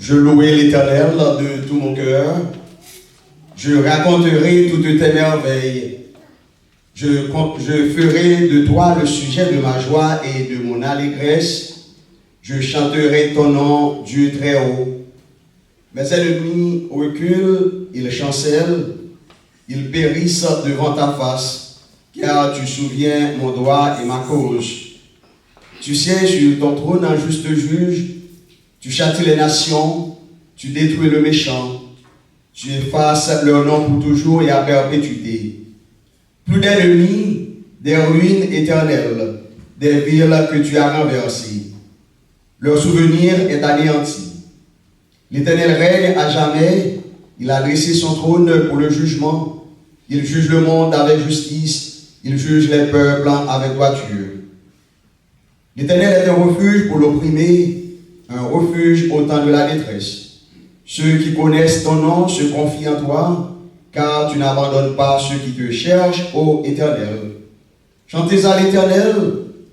Je louerai l'Éternel de tout mon cœur. Je raconterai toutes tes merveilles. Je ferai de toi le sujet de ma joie et de mon allégresse. Je chanterai ton nom, Dieu très haut. Mes ennemis reculent, ils chancellent, ils périssent devant ta face, car tu souviens mon droit et ma cause. Tu sièges sur ton trône en juste juge, tu châties les nations, tu détruis le méchant, tu effaces leur nom pour toujours et à perpétuité. Plus d'ennemis, des ruines éternelles, des villes que tu as renversées. Leur souvenir est anéanti. L'Éternel règne à jamais, il a dressé son trône pour le jugement, il juge le monde avec justice, il juge les peuples avec droiture. L'Éternel est un refuge pour l'opprimé, un refuge au temps de la détresse. Ceux qui connaissent ton nom se confient en toi, car tu n'abandonnes pas ceux qui te cherchent, ô Éternel. Chantez à l'Éternel,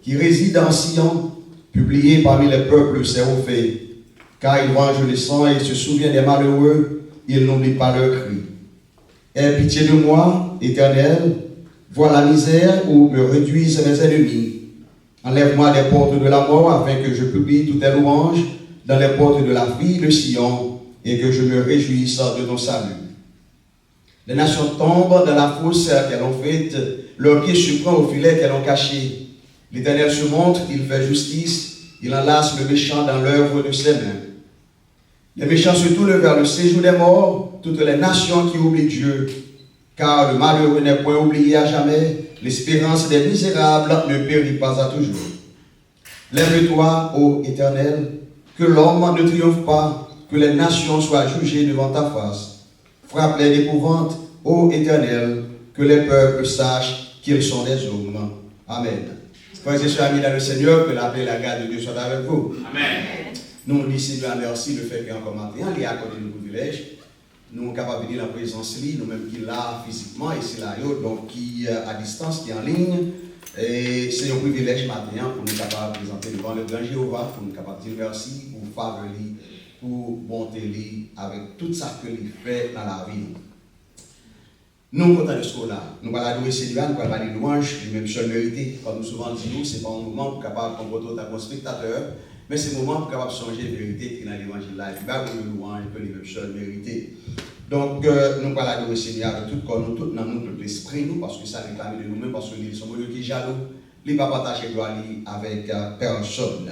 qui réside en Sion, publié parmi les peuples ses faits, car il venge les sangs et se souvient des malheureux, il n'oublie pas leurs cris. Aie pitié de moi, Éternel, vois la misère où me réduisent mes ennemis. Enlève-moi des portes de la mort afin que je publie toutes tes louanges dans les portes de la ville de Sion et que je me réjouisse de ton salut. Les nations tombent dans la fosse qu'elles ont faite, leurs pieds se prennent au filet qu'elles ont caché. L'Éternel se montre, il fait justice, il enlace le méchant dans l'œuvre de ses mains. Les méchants se tournent vers le séjour des morts, toutes les nations qui oublient Dieu, car le malheureux n'est point oublié à jamais, l'espérance des misérables ne périt pas à toujours. Lève-toi, ô Éternel, que l'homme ne triomphe pas, que les nations soient jugées devant ta face. Frappe-les d'épouvante, ô Éternel, que les peuples sachent qu'ils sont des hommes. Amen. Frères et sœurs amis dans le Seigneur, que la paix et la grâce de Dieu soient avec vous. Amen. Nous disons Seigneur merci le fait qu'en commentaire, il y a accordé nos privilèges. Nous sommes capables de venir en présence, nous-mêmes qui là physiquement, ici là, donc qui à distance, qui en ligne. Et c'est un privilège matin pour nous capables de présenter devant le grand Jéhovah, pour nous capables de dire merci pour faveur, pour bonté, avec tout ça que il fait dans la vie. Nous sommes contents de ce qu'on a. Nous allons louer Seigneur, nous allons aller louange, du même seul mérité. Comme nous souvent disons, ce n'est pas un moment pour capable de comporter autant spectateur, mais c'est un moment pour capable de changer la vérité qui est dans l'évangile là. Il va vous le louange que les mêmes seul mérité. Donc, nous allons louer Seigneur avec tout corps, nous, tout dans nous, tout l'esprit, nous, parce que ça réclame de nous-mêmes, parce que nous sommes qui jaloux, ils ne vont pas partager gloire avec personne.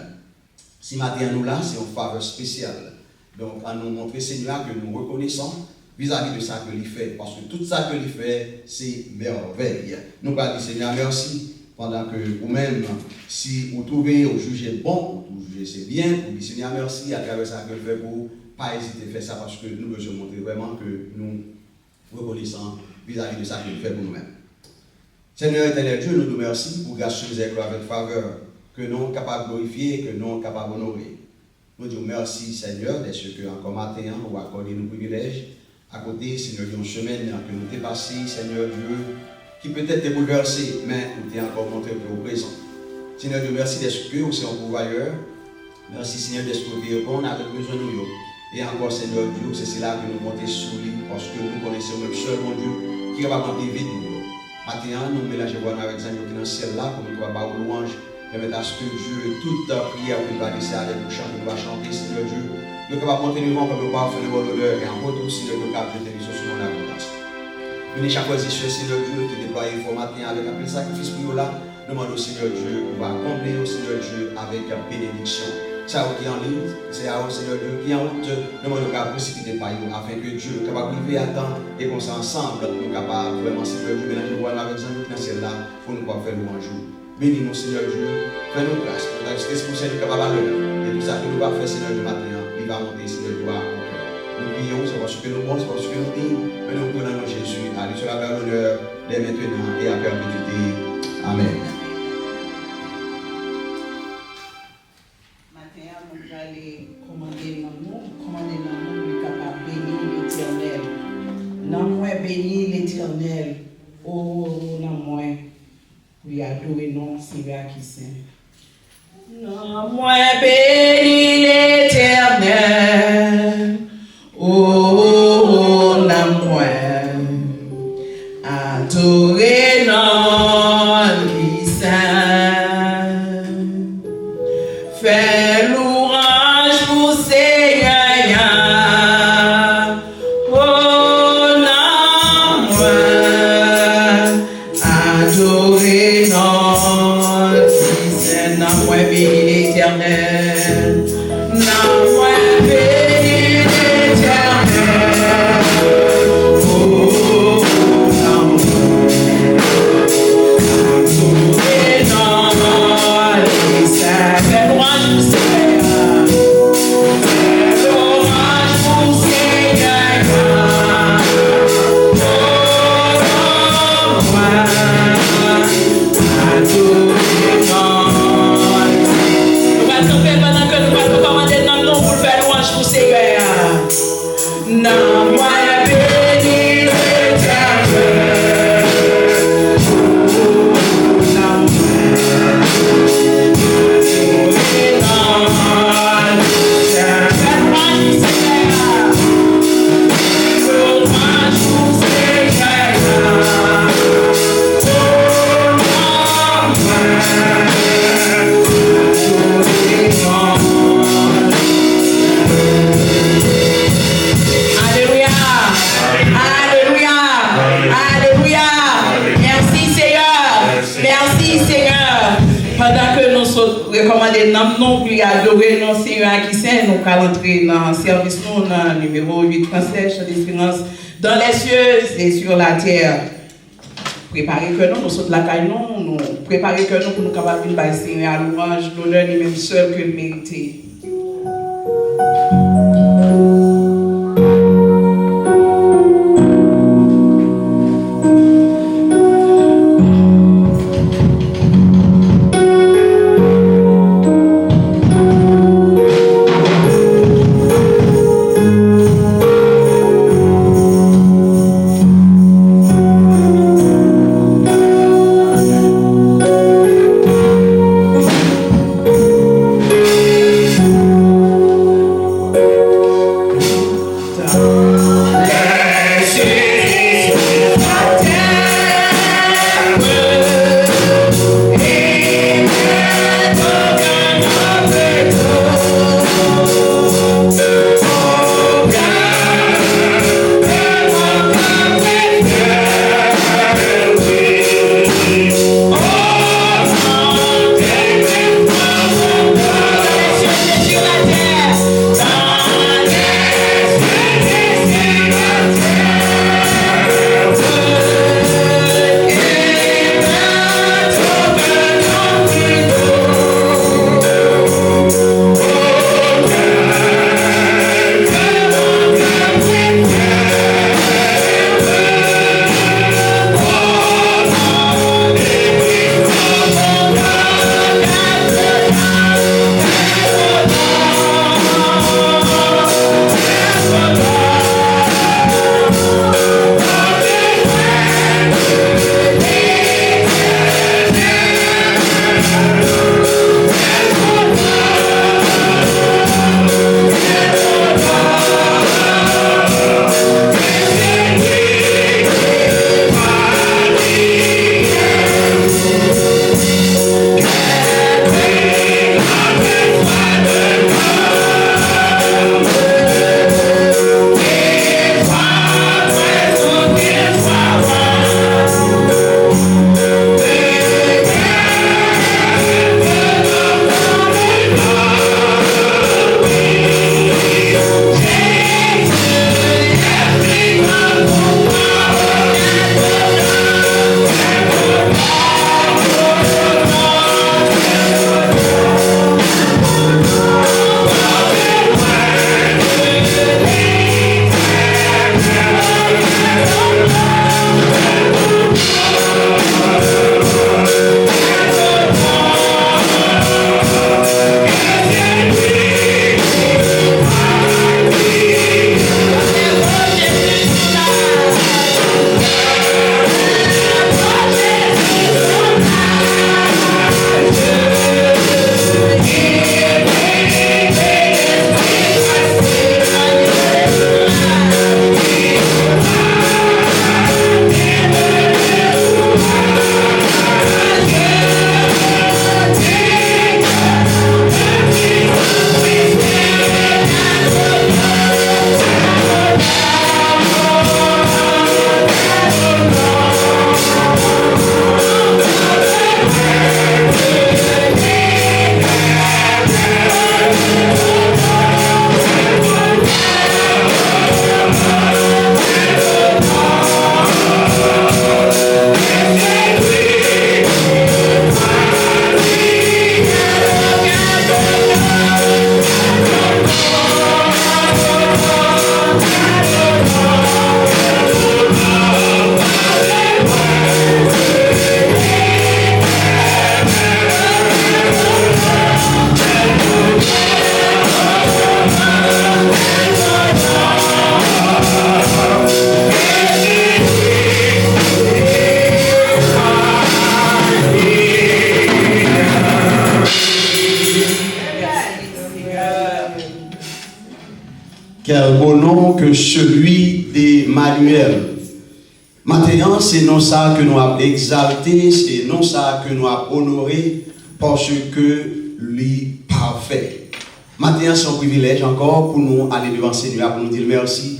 Si matin nous là, c'est une faveur spéciale. Donc, à nous montrer Seigneur que nous reconnaissons vis-à-vis de ça que il fait, parce que tout ça que il fait, c'est merveille. Nous allons dire Seigneur merci, pendant que vous-même, si vous trouvez, vous jugez bon, vous jugez c'est bien, vous dites Seigneur merci à travers ça que il fait pour vous. Pas hésiter à faire ça parce que nous devons montrer vraiment que nous reconnaissons vis-à-vis de ça qu'il fait pour nous-mêmes. Seigneur éternel Dieu, nous te remercions pour grâce miséricorde avec faveur, que nous sommes capables de glorifier, que nous sommes capables d'honorer. Nous disons merci Seigneur, de ce que encore matin, ou accordé nos privilèges. À côté, Seigneur, d'une semaine que nous t'es passé, Seigneur Dieu, qui peut-être est bouleversé, mais nous t'es encore montré que au présent. Seigneur Dieu, merci de ce que vous êtes un pourvoyeur. Merci Seigneur de ce que vous répondez avec besoin de nous. Et encore, Seigneur Dieu, c'est cela que nous comptons sur lui, parce que nous connaissons même seul, mon Dieu, qui est capable de vivre nous. Maintenant, nous mélangeons avec Seigneur dans le ciel là, pour nous avoir une louange, permettre à ce que Dieu, toute prière que nous va laisser avec le chant que nous va chanter, Seigneur Dieu, nous capable de monter devant comme le parfum de bonne odeur, et en retour, Seigneur, nous capable de jeter sur mon abondance. Nous, chaque fois, Seigneur Dieu, nous te déployer pour matin avec un peu de sacrifice pour nous là. Nous demandons, Seigneur Dieu, on va combler, Seigneur Dieu, avec bénédiction. C'est à vous qui est en ligne, c'est à vous, Seigneur Dieu, qui est en route. Nous demandons qu'à précipiter par nous, afin que Dieu capable de vivre à temps et qu'on s'ensemble, nous capables vraiment, Seigneur Dieu, mélanger voilà avec un dans ciel là, pour nous pouvoir faire louange. Bénis-nous, Seigneur Dieu, fais-nous grâce, pour la justice pour Seigneur capable à l'heure. Et tout ça que nous va faire, Seigneur Dieu, maintenant, il va monter, Seigneur Dieu, à mon cœur. Nous prions, c'est parce que nous bons, c'est parce que nous dignes, mais nous prions dans Jésus, à lui sur la l'honneur, dès maintenant et à perpétuité. Amen. Aller commander dans nous, nous capable de bénir l'Éternel. Non, moi bénir l'Éternel. Oh, non, moi, pour y adorer, non, c'est vrai qui c'est. Non, moi bénir l'Éternel. c'est n'a moi béni l'éternel. N'a moi béni l'éternel. Oh, n'a moi les sacrés louanges pour Seigneur. Louanges pour Seigneur. Oh, moi. Nous allons tomber pendant que nous allons commander dans nous pour faire louange pour Seigneur. Non, moi, béni l'éternel. Non, recommander non plus adorer non Seigneur qui saint nous allons entrer dans service nous dans numéro 8 français chant d'espérance dans les cieux et sur la terre. Préparer que nous sommes de la caille nous préparer que nous pour nous capables de baisser Seigneur à louange l'honneur ni même seul que le mériter. Quel beau nom que celui d'Emmanuel. Maintenant, c'est non ça que nous avons exalté, c'est non ça que nous avons honoré, parce que lui parfait. Maintenant, c'est un privilège encore pour nous aller devant le Seigneur, pour nous dire merci.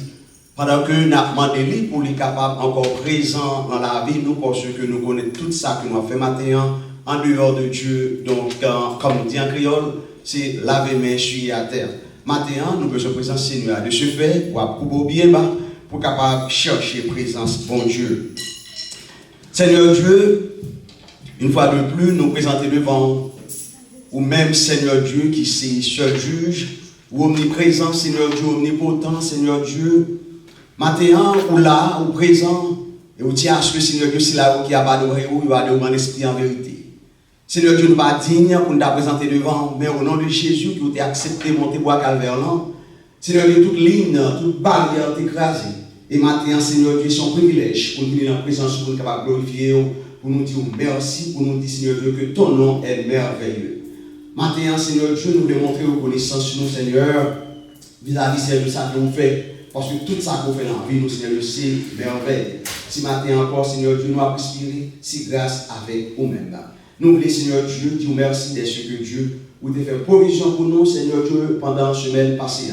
Pendant que nous avons demandé pour lui capable encore présent dans la vie, nous, parce que nous connaissons tout ça que nous avons fait maintenant, en dehors de Dieu. Donc, comme nous dit en créole, c'est laver main, essuyer à terre. Maintenant, nous besoin de présence Seigneur. De ce fait, pour bien bas, pour capable chercher présence bon Dieu. Seigneur Dieu, une fois de plus, nous présenter devant ou même Seigneur Dieu qui est seul juge, ou omniprésent, Seigneur Dieu, omnipotent, Seigneur Dieu. Maintenant, ou là, ou présent, et ou tiens à ce que Seigneur Dieu, c'est là où qui a adoré, où il va adorer en esprit en vérité. Seigneur Dieu, nous pas digne pour nous présenter devant, mais au nom de Jésus, qui vous a accepté de monter bois calvaire là. Seigneur Dieu, toute ligne, toute barrière est écrasée. Et maintenant, Seigneur Dieu, c'est un privilège pour nous venir en présence, pour nous capables de glorifier, pour nous dire merci, pour nous dire, Seigneur Dieu, que ton nom est merveilleux. Maintenant, Seigneur Dieu, nous voulons montrer reconnaissance sur nous, Seigneur, vis-à-vis de ça que vous faites. Parce que tout ça que vous faites dans la vie, nous, Seigneur Dieu, c'est merveilleux. Si matin encore, Seigneur Dieu, nous avons respiré, si grâce avec vous-même. Nous voulons, Seigneur Dieu, dire merci de ce que Dieu vous a fait provision pour nous, Seigneur Dieu, pendant la semaine passée.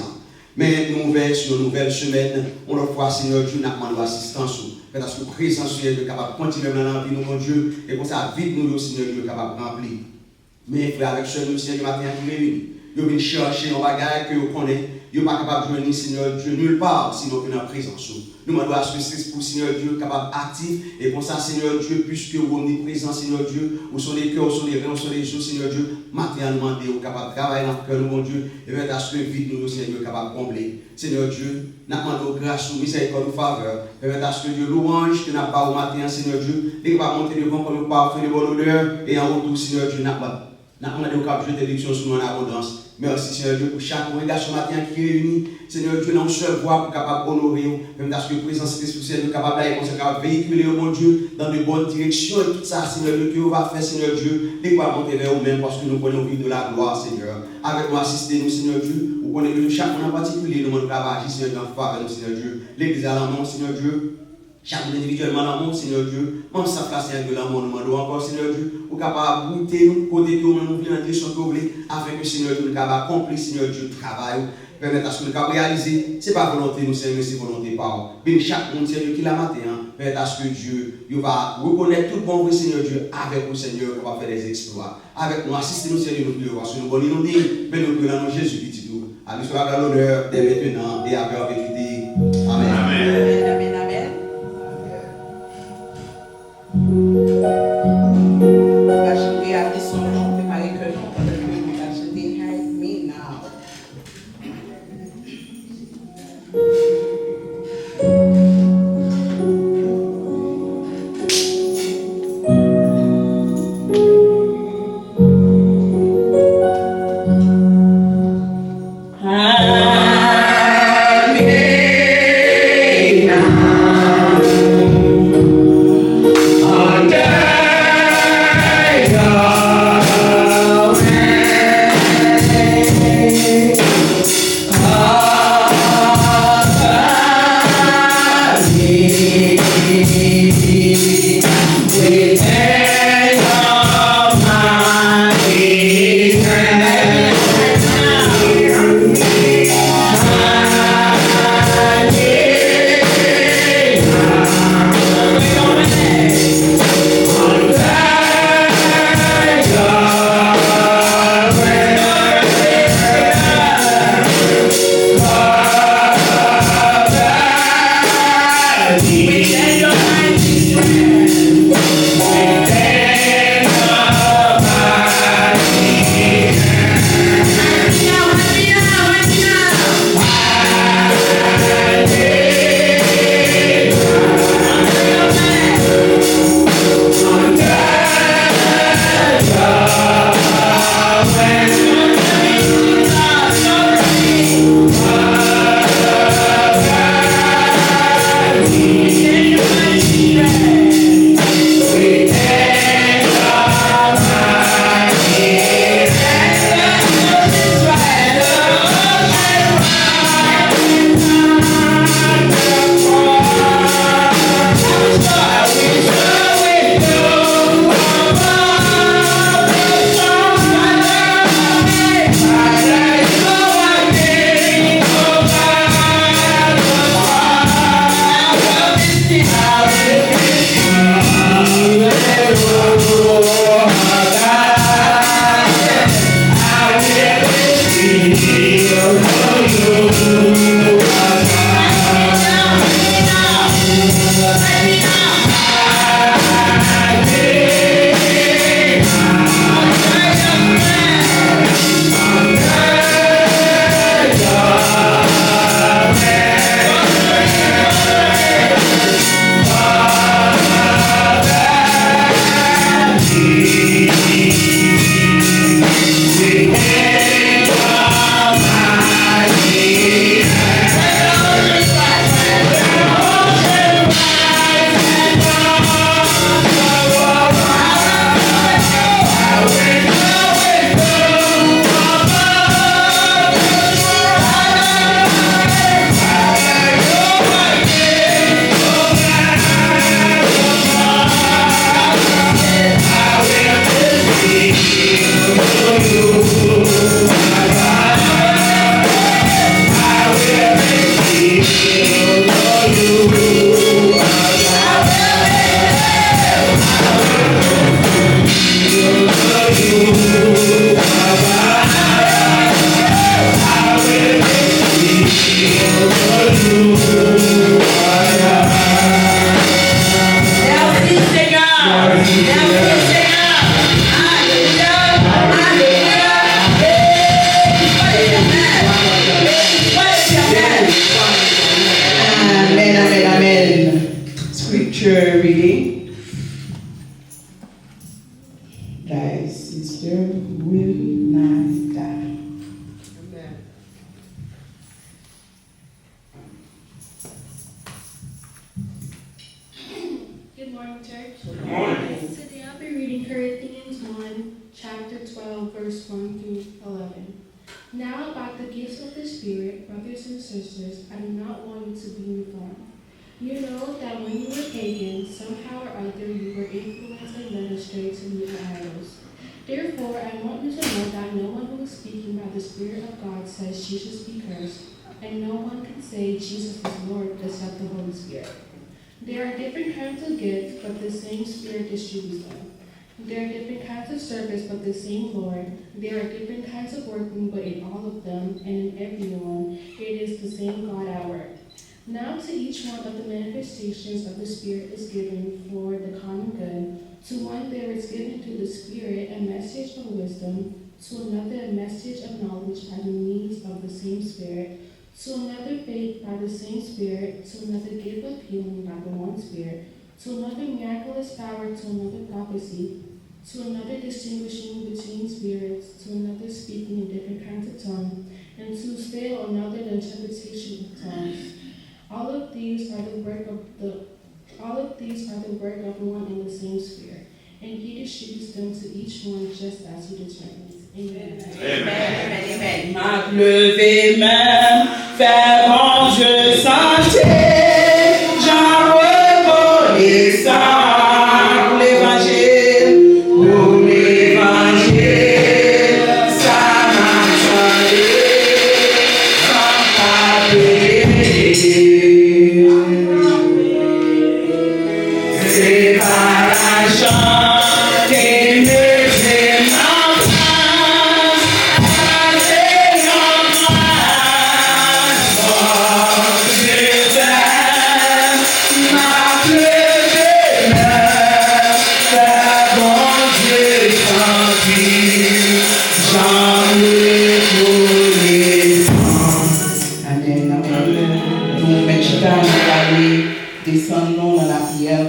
Mais nous ouvrons sur une nouvelle semaine, on le voit, Seigneur Dieu, nous demandons l'assistance. Parce que présence, Seigneur Dieu, capable de continuer dans la vie, nous, mon Dieu, et pour ça, vite nous, Seigneur Dieu, capable de remplir. Mais frère, avec ce nous, Seigneur, matin, nous réunis. Nous venons chercher un bagage que vous connaissez. Nous ne sommes pas capables de venir, Seigneur Dieu, nulle part, sinon que dans la présence. Nous demandons à ce que pour Seigneur Dieu, capable actif. Et pour ça, Seigneur Dieu, puisque vous êtes présent, Seigneur Dieu, où sont les cœurs, où sont les reins, où sont les yeux, Seigneur Dieu, maintenant, nous demandons, vous capable de travailler dans le cœur, mon Dieu, et mettre à ce que vite nous, Seigneur Dieu, capable de combler. Seigneur Dieu, nous demandons grâce, miséricorde, faveur, et mettre à ce que Dieu, louange que nous n'avons pas au matin, Seigneur Dieu, et va monter devant comme nous parfait de bonne odeur, et en retour, Seigneur Dieu, nous demandons au cap de bénédiction sur nous en abondance. Merci Seigneur Dieu pour chaque congrégation matin qui est réunie. Seigneur Dieu, dans une seule voix pour capable d'honorer, même parce que la présence de l'Esprit Saint capable d'aller pour capable véhiculer, mon Dieu, dans de bonnes directions. Et tout ça, Seigneur Dieu, que vous va faire, Seigneur Dieu, les quoi monter vers vous-même parce que nous prenons vie de la gloire, Seigneur. Avec nous, assistez-nous, Seigneur Dieu. Vous connaissez que chaque monde en particulier, nous devons travailler, Seigneur Dieu, en Seigneur Dieu. L'église à l'amour, Seigneur Dieu. Chaque individuellement l'amour, Seigneur Dieu, même sans placer de l'amour, nous demandons encore, Seigneur Dieu, pour capable goûter nous, côté que nous voulons dans la direction que vous voulez, afin que Seigneur Dieu, nous capable accomplir, Seigneur Dieu, le travail, permettre à ce que nous capable réaliser, ce n'est pas volonté nous, Seigneur, mais c'est volonté par vous. Chaque monde, Seigneur, qui l'a matin, permettre à ce que Dieu, il va reconnaître tout le bon vrai, Seigneur Dieu, avec vous, Seigneur, on va faire des exploits. Avec nous, assistez-nous, Seigneur, nous prions, parce que nous voulons nous dire, mais nous prions Jésus, petit tout, à l'histoire de l'honneur, dès maintenant et à perpétuité. Amen. Amen, amen, amen. Acheter à son nom, préparer que nous, pendant que nous acheter Hide Me Now. Hide me now. 1-11. Now about the gifts of the Spirit, brothers and sisters, I do not want you to be informed. You know that when you were pagans, somehow or other you were influenced and led astray to meet idols. Therefore, I want you to know that no one who is speaking by the Spirit of God says Jesus be cursed, and no one can say Jesus is Lord except the Holy Spirit. There are different kinds of gifts, but the same Spirit distributes them. There are different kinds of service, but the same Lord. There are different kinds of working, but in all of them and in everyone, it is the same God at work. Now to each one of the manifestations of the Spirit is given for the common good. To one there is given through the Spirit a message of wisdom, to another a message of knowledge by the means of the same Spirit, to another faith by the same Spirit, to another gift of healing by the one Spirit, to another miraculous power, to another prophecy, to another distinguishing between spirits, to another speaking in different kinds of tongues, and to still another the interpretation of tongues. All of these are the work of one and the same Spirit, and He distributes them to each one just as He determines. Amen. Amen. Amen. Marc, levez main, faire mon Dieu santé, j'en reconnaissant l'évangile, pour l'évangile, ça m'a changé, sans pas c'est par la chance qui me fait descendons dans la prière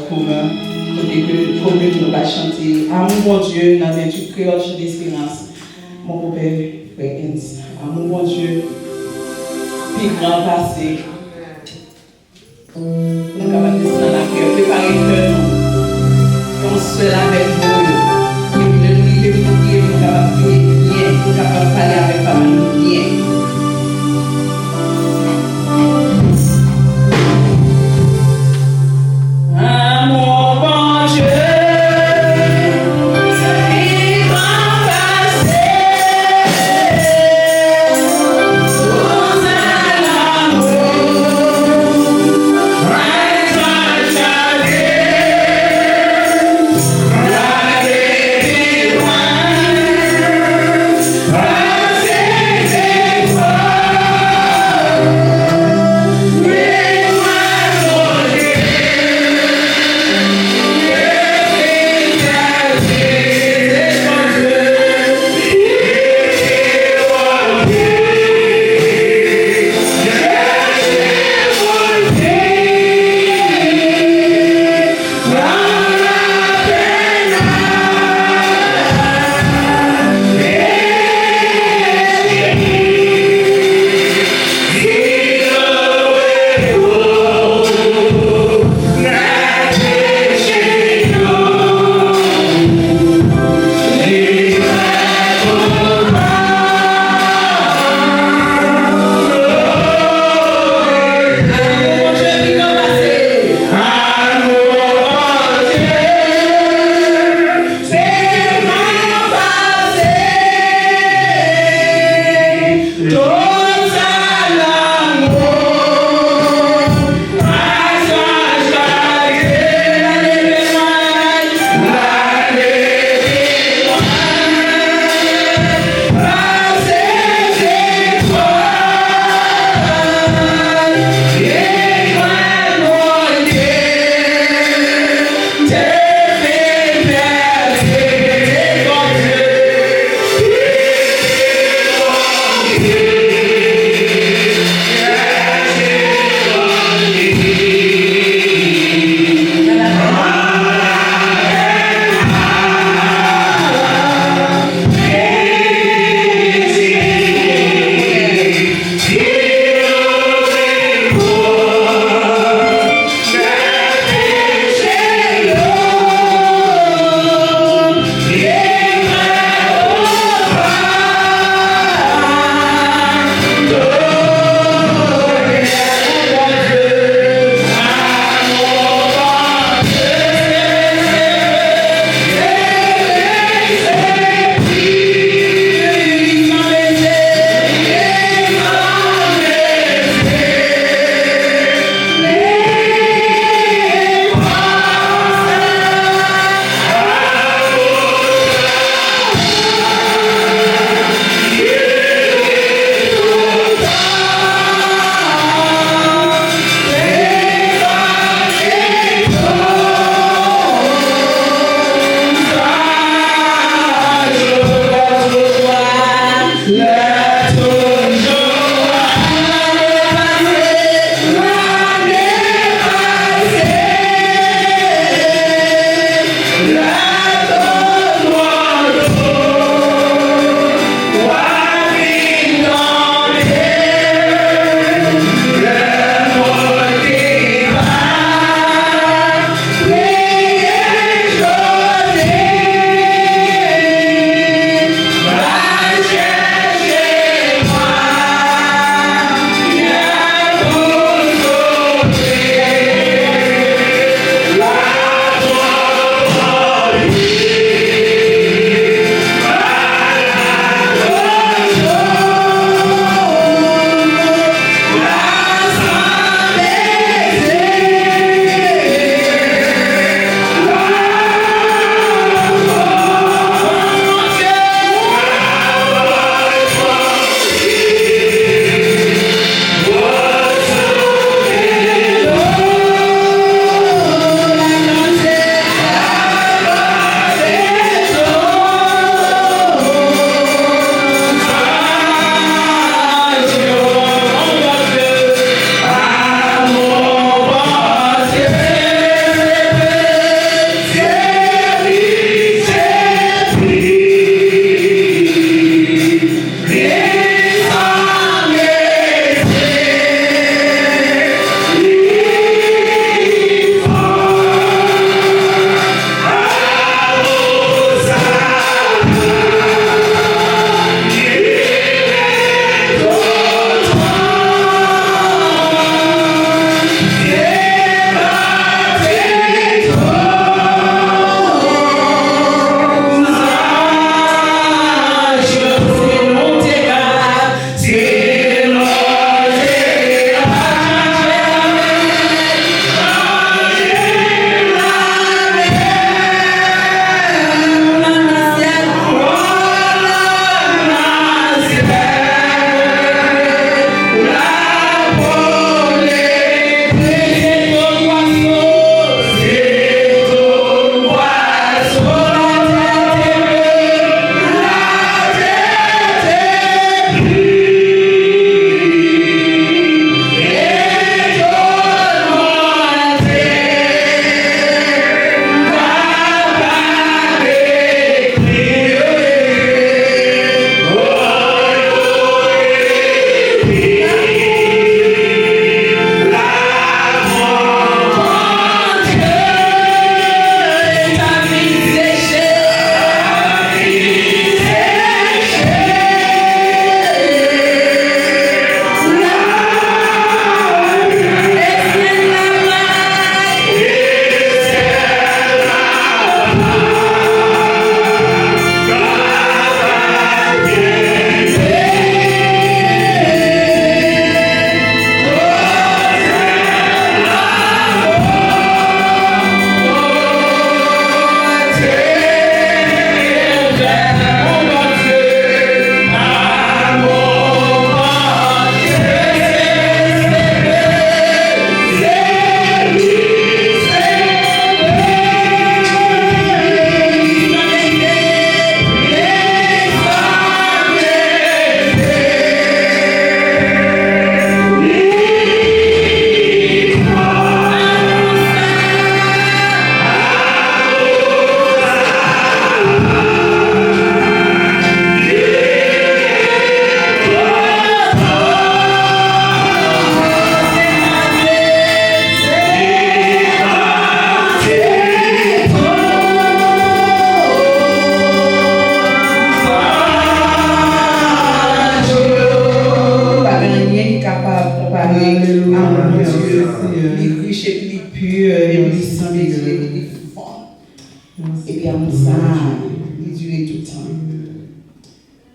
commune, commune nous va chanter. Amour mon Dieu, dans un tout créole d'espérance. Mon père, frère Enz. Amour mon Dieu, puis grand passé. Nous avons descendu dans la prière, préparer le cœur, qu'on soit avec vous. Et puis de nous livrer, nous prier, nous capables de prier bien, nous capables de parler avec famille bien. Right.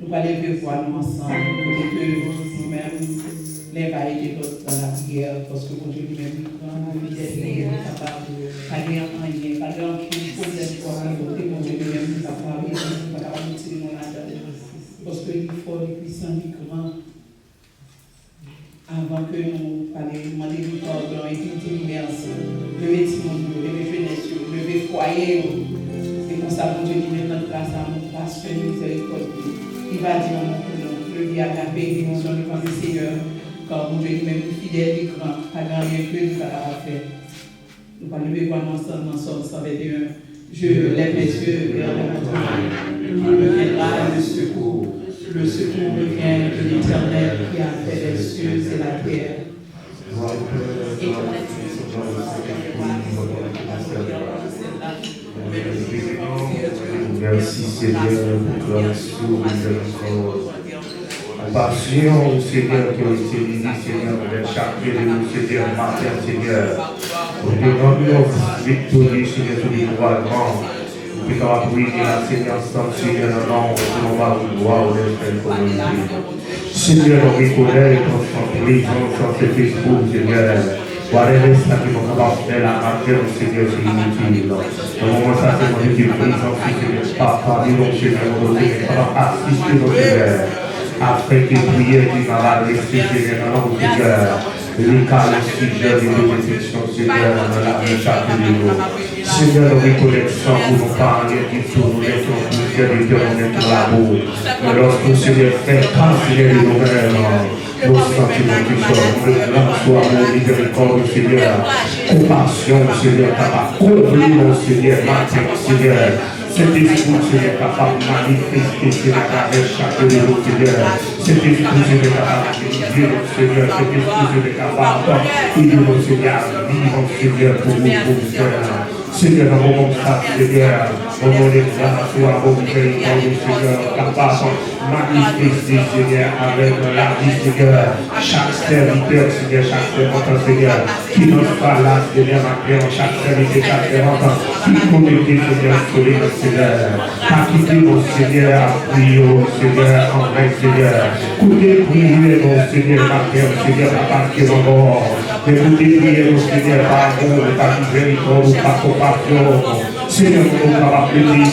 Nous allons lever voir nous ensemble, nous-mêmes, les variétés dans la prière, parce que Dieu lui-même, nous est capable de aller en rien, pas de problème pour côté, mon Dieu lui-même, nous capable de tirer mon âme, parce qu'il faut les puissants, les grands, avant que nous allions demander du pardon et tout merci, lever Timon, lever jeunesse, lever foyer, c'est pour ça que Dieu lui-même, notre grâce à mon pasteur miséricorde, il va dire mon nom, lever à la paix, mon nom devant le Seigneur. Car mon Dieu lui-même fidèle et grand, pas grand rien que nous allons faire. Nous allons lever voir ensemble dans Somme 121. Je lève les yeux vers la montagne. Il me viendra le secours. Le secours me vient de l'Éternel qui a fait les cieux et la terre. Merci Seigneur pour grâce sur miséricorde. Passion, Seigneur, qui a été béni, Seigneur, avec chaque nous, Seigneur, matin, Seigneur. Pour que nous victorieux, Seigneur, sur les gouvernements. Pour que nous prions la Seigneur, Seigneur, non, pour nous voir une gloire, on espère pour nous. Seigneur, on reconnaît notre présence dans cet esprit, Seigneur. Voilà ça qui nous va faire la matière, Seigneur, c'est inutile. Au moment ça, c'est mon Dieu, présence, Seigneur, papa, nous, Seigneur, nous allons assister nos Seigneur. Afin que prière qui va rester dans nos Seigneur, les cas, les sujets, les bénédictions, Seigneur, dans la vie chaque jour. Seigneur, nous reconnaissons pour nous parler du tout, nous laissons plusieurs éternels dans l'amour. Mais lorsque Seigneur fait canceller nous-mêmes, nos sentiments qui sont, nous lançons amour, miséricorde, Seigneur, compassion, Seigneur, capable, combler, mon Seigneur, matin, Seigneur. Cet esprit, Seigneur, capable de manifester, Seigneur, à travers chaque jour, Seigneur. Cet esprit, Seigneur, capable de dire, Seigneur, cet esprit, Seigneur, capable de Seigneur, vivre, Seigneur, pour nous, Seigneur. Seigneur, dans mon moment, Seigneur, au nom de grâce, soit bon, Seigneur, capable de manifester, Seigneur, avec la vie, Seigneur, chaque serviteur, Seigneur, chaque servante, Seigneur, qui nous parle là, Seigneur, maintenant, chaque serviteur, chaque servante, qui connecte, Seigneur, sur les Seigneur, à quitter mon Seigneur, à prier, Seigneur, en vrai, Seigneur, écoutez, prier, mon Seigneur, maintenant, Seigneur, à partir de mort, écoutez, prier, mon Seigneur, par amour, par miséricorde, par compassion. Seigneur, nous avons appelé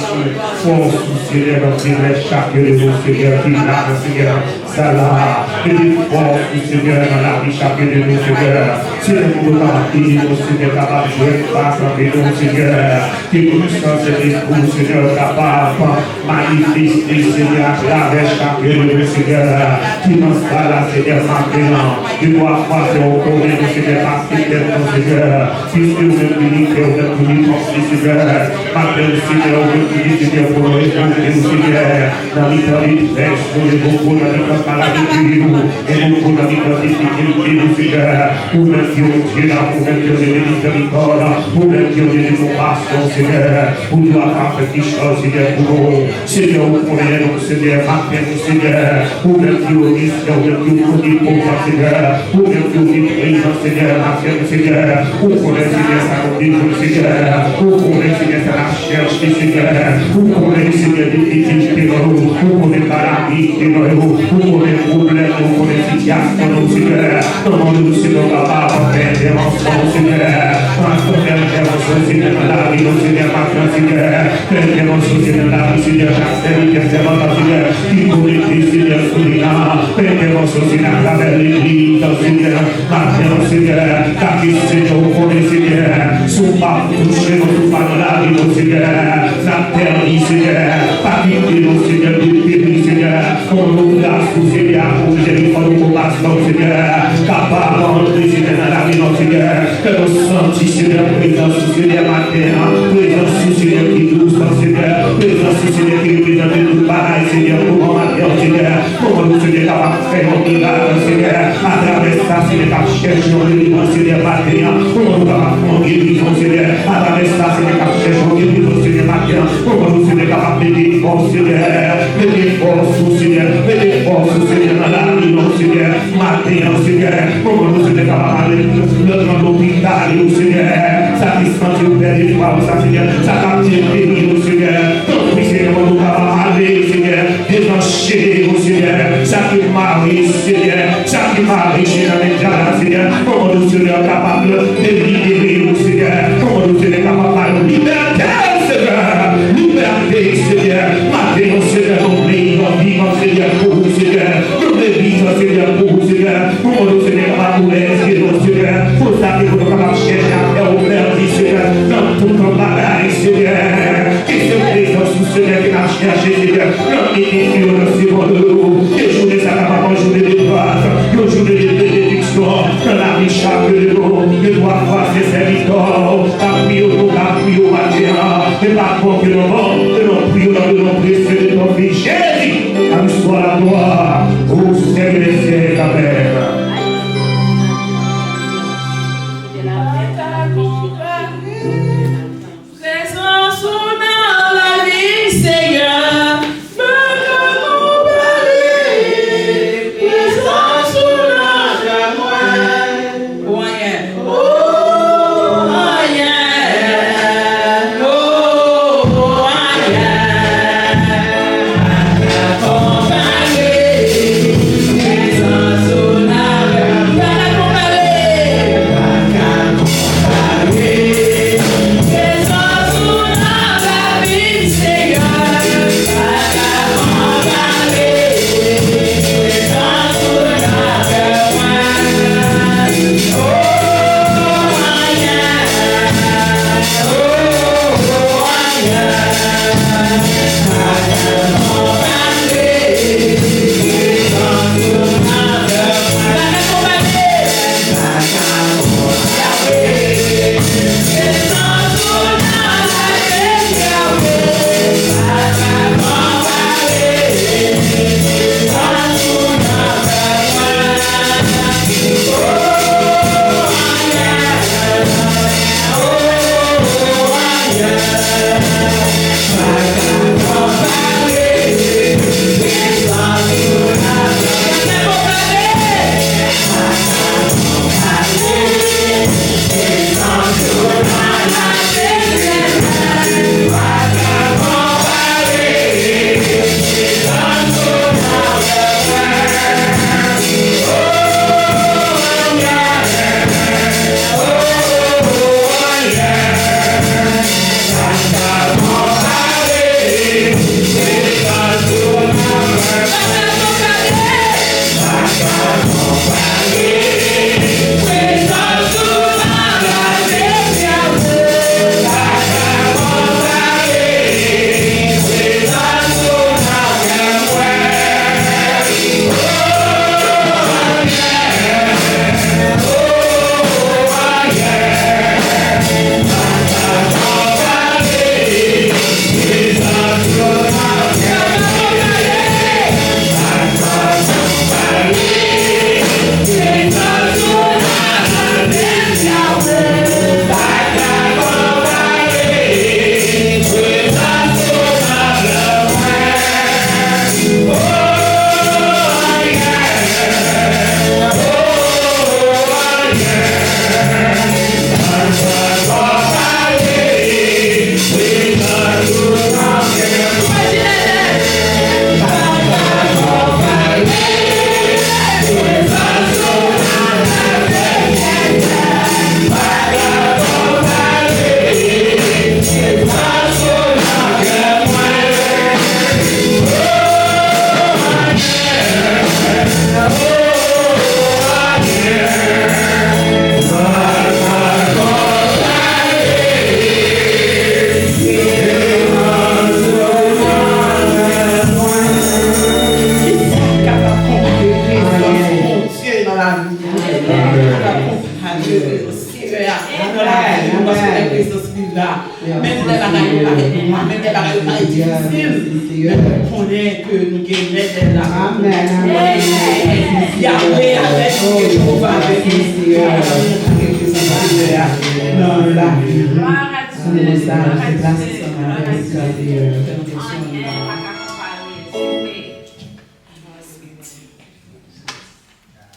force, Seigneur, dans chaque de nos Seigneur, qui l'a, Seigneur, ça là, et des forces, Seigneur, dans la vie, chaque de nos Seigneur. Seigneur, nous avons appelé, Seigneur, capable de jouer face à nos Seigneur, qui puissance et l'esprit, Seigneur, capable de manifester, Seigneur, à travers chaque de nos Seigneur, qui nous a là, Seigneur, maintenant, de voir face au corps de Seigneur, parce que Seigneur, puisque vous êtes bénis, que vous êtes bénis, Seigneur. Appelle Seigneur, aujourd'hui, Seigneur, pour le échanger, Seigneur, dans l'éternité, pour les beaucoup dans notre maladie, et beaucoup dans notre difficulté, Seigneur, pour le Dieu de Dieu, pour le Dieu de miséricorde, pour le Dieu de compassion, Seigneur, pour nous avoir quelque chose, Seigneur, pour nous. Seigneur, vous connaissez, donc, Seigneur, appelle Seigneur, pour le Dieu de mission, le Dieu de pouvoir, Seigneur, pour le Dieu de présence, Seigneur, appelle Seigneur, pour connaître, Seigneur, sa condition, Seigneur, pour connaître, Seigneur, la recherche, Seigneur, pour connaître, Seigneur, des difficultés dans nous, pour connaître maladies dans nous, pour connaître problèmes, pour connaître situations, Seigneur, comment nous, Seigneur, capables de faire des mensonges, Seigneur, parce qu'on fait des mensonges, Seigneur, dans la vie, Seigneur, maintenant, Seigneur, faire des mensonges, Seigneur, dans la vie, Seigneur, chaque serviteur, Seigneur, qui connaît, Seigneur, Seigneur, faire des mensonges, Seigneur, à travers l'église, Seigneur, maintenant, Seigneur, car Seigneur, vous connaissez, Seigneur, sont pas touchés, nous pas dans la vie, Seigneur, la terre, Seigneur, pas quitter, Seigneur, de périr, Seigneur, comme nous grâce, Seigneur, pour miséricorde, compassion, Seigneur, capable d'entrer, Seigneur, dans la vie, Seigneur, que nous sentions, Seigneur, présence, Seigneur, matin, présence, Seigneur, qui douce, Seigneur, présence, Seigneur, qui représente tout pareil, Seigneur, pour mon matin, Seigneur, pour nous, Seigneur, capable de faire mon miracle, Seigneur, à travers ça, Seigneur, chercher mon délivrance, Seigneur, matin, pour nous, capable de mon guérison, Seigneur, à travers ça, Seigneur, chercher mon guérison, Seigneur, matin, pour nous, Seigneur, capable de des forces, Seigneur, des forces, Seigneur, des forces, Seigneur, dans la vie, Seigneur, matin, Seigneur, pour nous, Seigneur, capable de dans l'hôpital, Seigneur, satisfaire le Père des fois, Seigneur, ça captive, Seigneur, donc, Seigneur, nous allons aller, Seigneur, déclencher, mari, Seigneur, ça qui marie, Seigneur, comment nous sommes capables de libérer, Seigneur, comment nous sommes capables de liberté, Seigneur, liberté, Seigneur, matin, Seigneur, nous vivons, Seigneur, pour vous, Seigneur, nous vivons, Seigneur, pour vous, Seigneur, comment nous sommes capables de respirer, Seigneur, pour ça que nous sommes capables de chercher à faire au Père, Seigneur, dans tout ton bagage, Seigneur, qui se présente sous Seigneur, qui a cherché, Seigneur, notre équipe, notre Seigneur, que journée ça capable, journée de grâce, une journée de bénédiction, dans la vie chaque de nous, que doit voir ses serviteurs, appuyez au matin, et pas pour que nous prions dans le nom précieux de ton Fils Jésus, à nous soit la gloire, au Seigneur des siècles, Amen.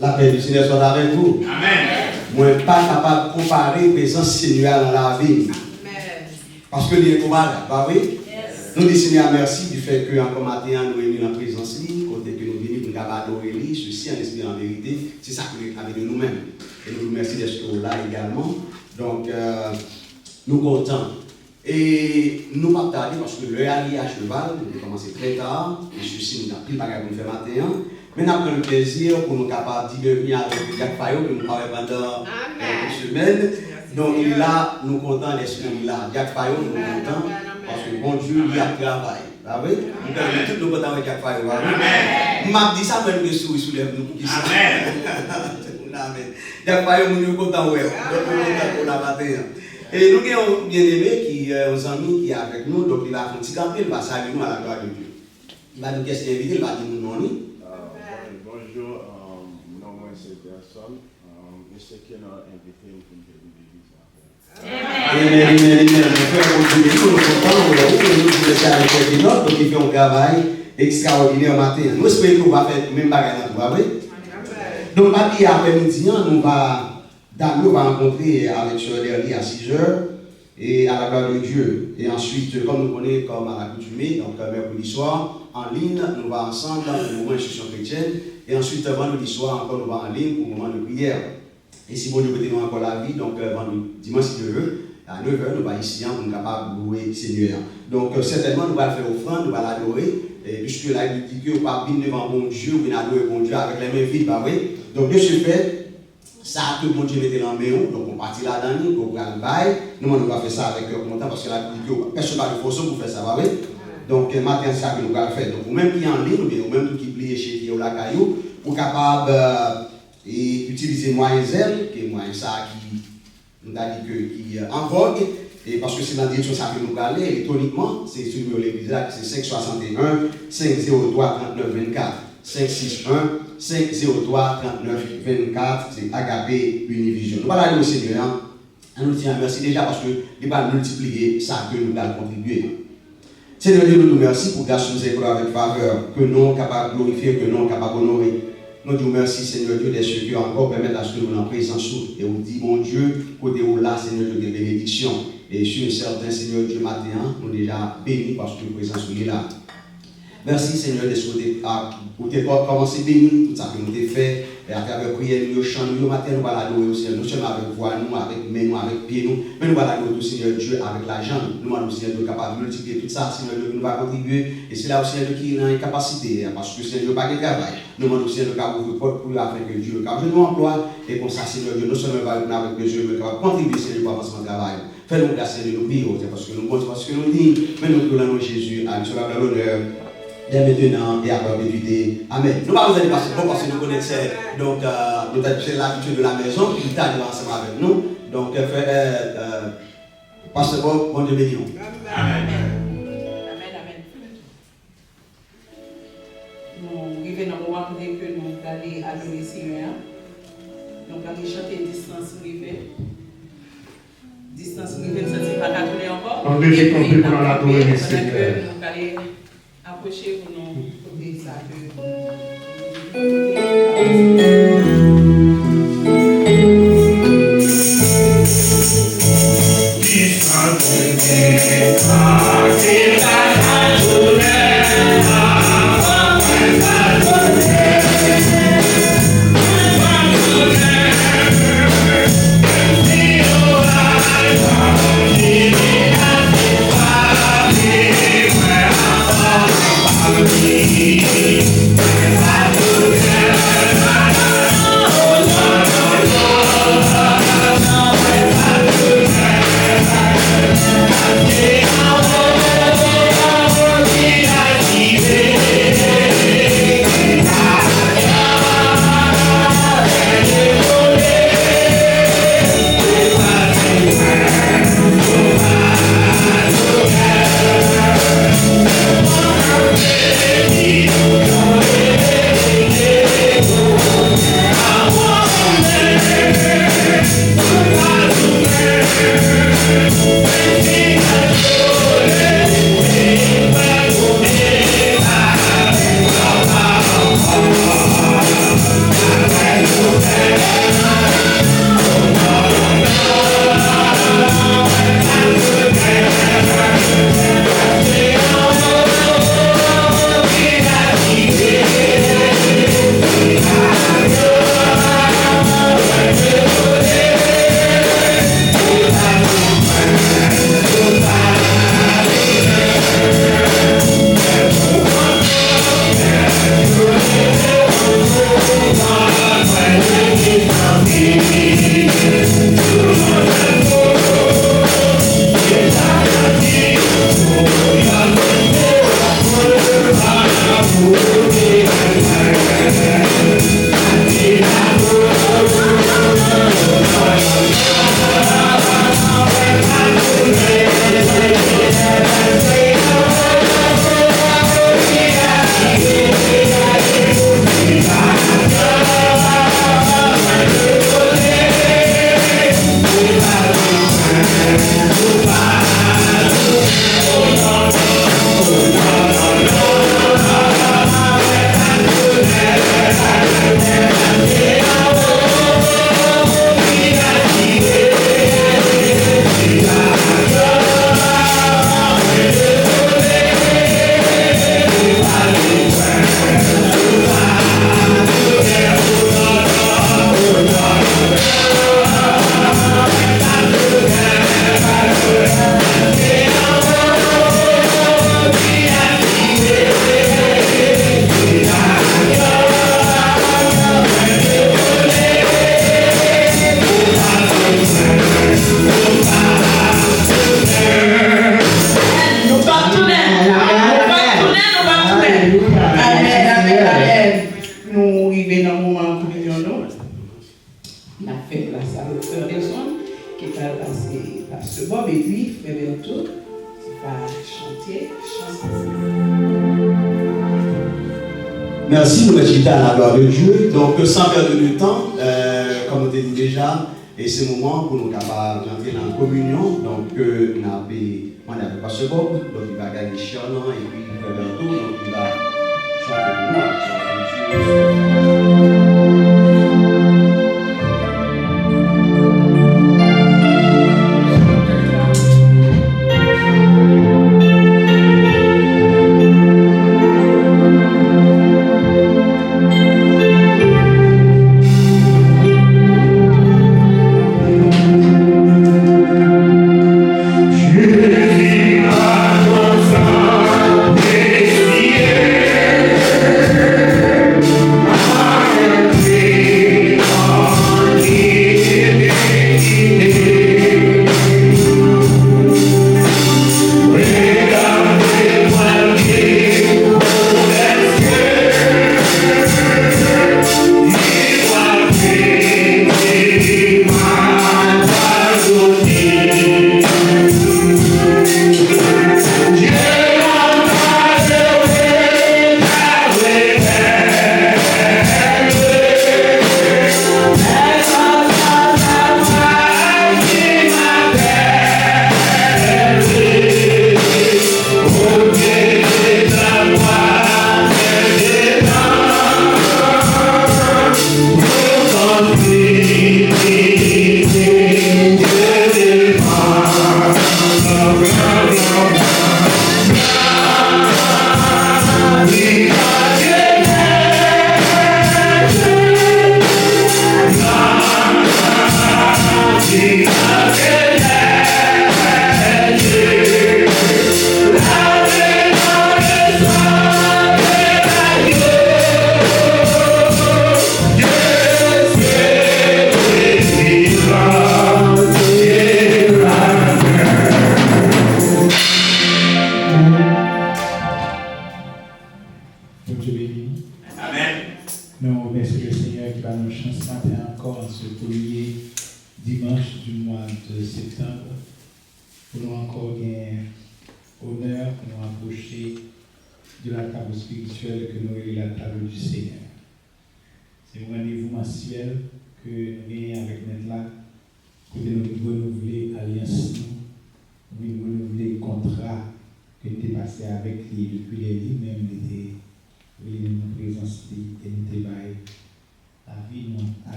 La paix du Seigneur soit avec vous. Amen. Moi, je ne suis pas capable de comparer la présence Seigneur dans la vie. Parce que il est comparable, pas oui? Nous disons Seigneur merci du fait que encore matin nous venons dans la présence, côté que nous venons nous capables d'adorer lui, ceci en esprit en vérité, c'est ça que nous avons de nous-mêmes. Et nous vous remercions d'être là également. Donc, nous sommes contents. Et nous pas tarder parce que l'heure est à cheval, nous avons commencé très tard, et ceci nous avons pris le bagage pour nous faire matin. Mais nous avons le plaisir pour nous capables de venir avec Jacques Fayot, que nous parlons pendant une semaine. Donc là, nous sommes contents d'être là. Jacques Fayot, nous sommes contents parce que bon Dieu, il y a travail. Ah oui? Nous sommes tous nous contents avec Jacques Fayot. Je m'a dit ça, mais nous soulève nous pour qui ça. Amen. Jacques Fayot, nous sommes contents, ouais. Nous sommes contents pour la matin. Et nous avons bien aimé qui aux amis qui est avec nous, donc il va faire un petit camping, il va saluer nous à la gloire de Dieu. Il va nous questionner, il va dire nous non. Bonjour, mon nom c'est personne. Je sais qu'il y a un invité pour nous. Amen. Nous sommes contents, donc il fait un travail extraordinaire matin. Nous espérons que nous va faire même bagarre dans le donc, après-midi, nous va rencontrer avec Sœur Derly à 6h et à la gloire de Dieu. Et ensuite, comme nous connaissons comme à l'accoutumée, donc mercredi soir, en ligne, nous allons ensemble dans le moment d'instruction chrétienne. Et ensuite, vendredi soir, encore nous allons en ligne pour le moment de prière. Et si bon Dieu peut nous encore la vie, donc dimanche si Dieu veut, à 9h, nous allons ici pour nous capables de louer le Seigneur. Donc certainement, nous allons faire offrande, nous allons l'adorer. Puisque là, il dit que nous ne pouvons pas venir devant mon Dieu, ou adorer mon Dieu avec les mains vides, bah oui. Donc de ce fait, ça que mon Dieu mettait dans le main, donc on partit là-dedans, on va le bail. Nous, on va faire ça avec cœur content parce que là, personne n'a de force pour faire ça, bah oui. Donc matin, c'est ça que nous allons faire. Donc vous-même qui est en ligne, ou même qui plie chez qui est la caillou, vous êtes capable d'utiliser moyen zèle, qui est moyen ça qui nous a dit qui est en vogue. Et parce que c'est dans la direction ça que nous allons électroniquement, c'est sur l'église là, c'est 561 503 39 24. 561 503 39 24, c'est Agapé Univision. Nous allons aller au Seigneur. Nous disons merci déjà parce qu'il va multiplier ça que nous allons contribuer. Seigneur Dieu, nous nous remercions pour grâce nous écouter avec faveur, que nous sommes capables de glorifier, que nous sommes capables d'honorer. Nous disons merci, Seigneur Dieu, des ceux qui encore permettent à ce que nous en présence. Et on dit, mon Dieu, côté où là, Seigneur Dieu, des bénédictions. Et sur un certain Seigneur Dieu matin, nous sommes déjà bénis parce que la présence est là. Merci Seigneur de ce que tu as commencé à bénir tout ça que nous avons fait. Et à travers la prière, nous chantons, nous matin, nous allons adorer au Seigneur. Nous sommes avec voix, nous, avec main, nous, avec pied, nous. Mais nous allons adorer au Seigneur Dieu avec la jambe. Nous allons Seigneur Dieu capable de multiplier tout ça. Seigneur Dieu nous va contribuer. Et c'est là aussi Seigneur Dieu qui est dans les capacités. Parce que Seigneur Dieu n'a pas de travail. Nous allons Seigneur Dieu ouvrir porte pour lui afin que Dieu nous emploie. Et comme ça, Seigneur Dieu, nous sommes avec besoin de contribuer Seigneur pour l'avancement du travail. Fais-nous grâce de nous prions. Parce que nous pensons que nous disons, mais nous voulons Jésus, à l'honneur. Dès maintenant et à perpétuité. Amen. Nous allons vous aller passer bon parce que nous connaissons donc nous avons l'habitude de la maison qui est ensemble avec nous. Donc passez bon Dieu béni. Amen. Nous vivons dans le moment que nous allons adorer le Seigneur. Nous allons chanter distance privée. Distance privée, ça ne s'est pas calculé encore. On devait compter pour l'adorer le Seigneur. Nous allons approcher pour nous dire ça. I nous arrivons dans le moment où nous avons fait place à notre frère Nelson, qui va passer par ce Bob et puis frère Berthaud, qui va chanter. Merci, nous mettons à la gloire de Dieu. Donc, sans perdre de temps, comme on l'a dit déjà, et c'est le moment pour nous capables d'entrer dans la communion. Donc, nous avons pas ce Bob, donc il va gagner Chianan et puis frère Berthaud, donc il va chanter pour nous.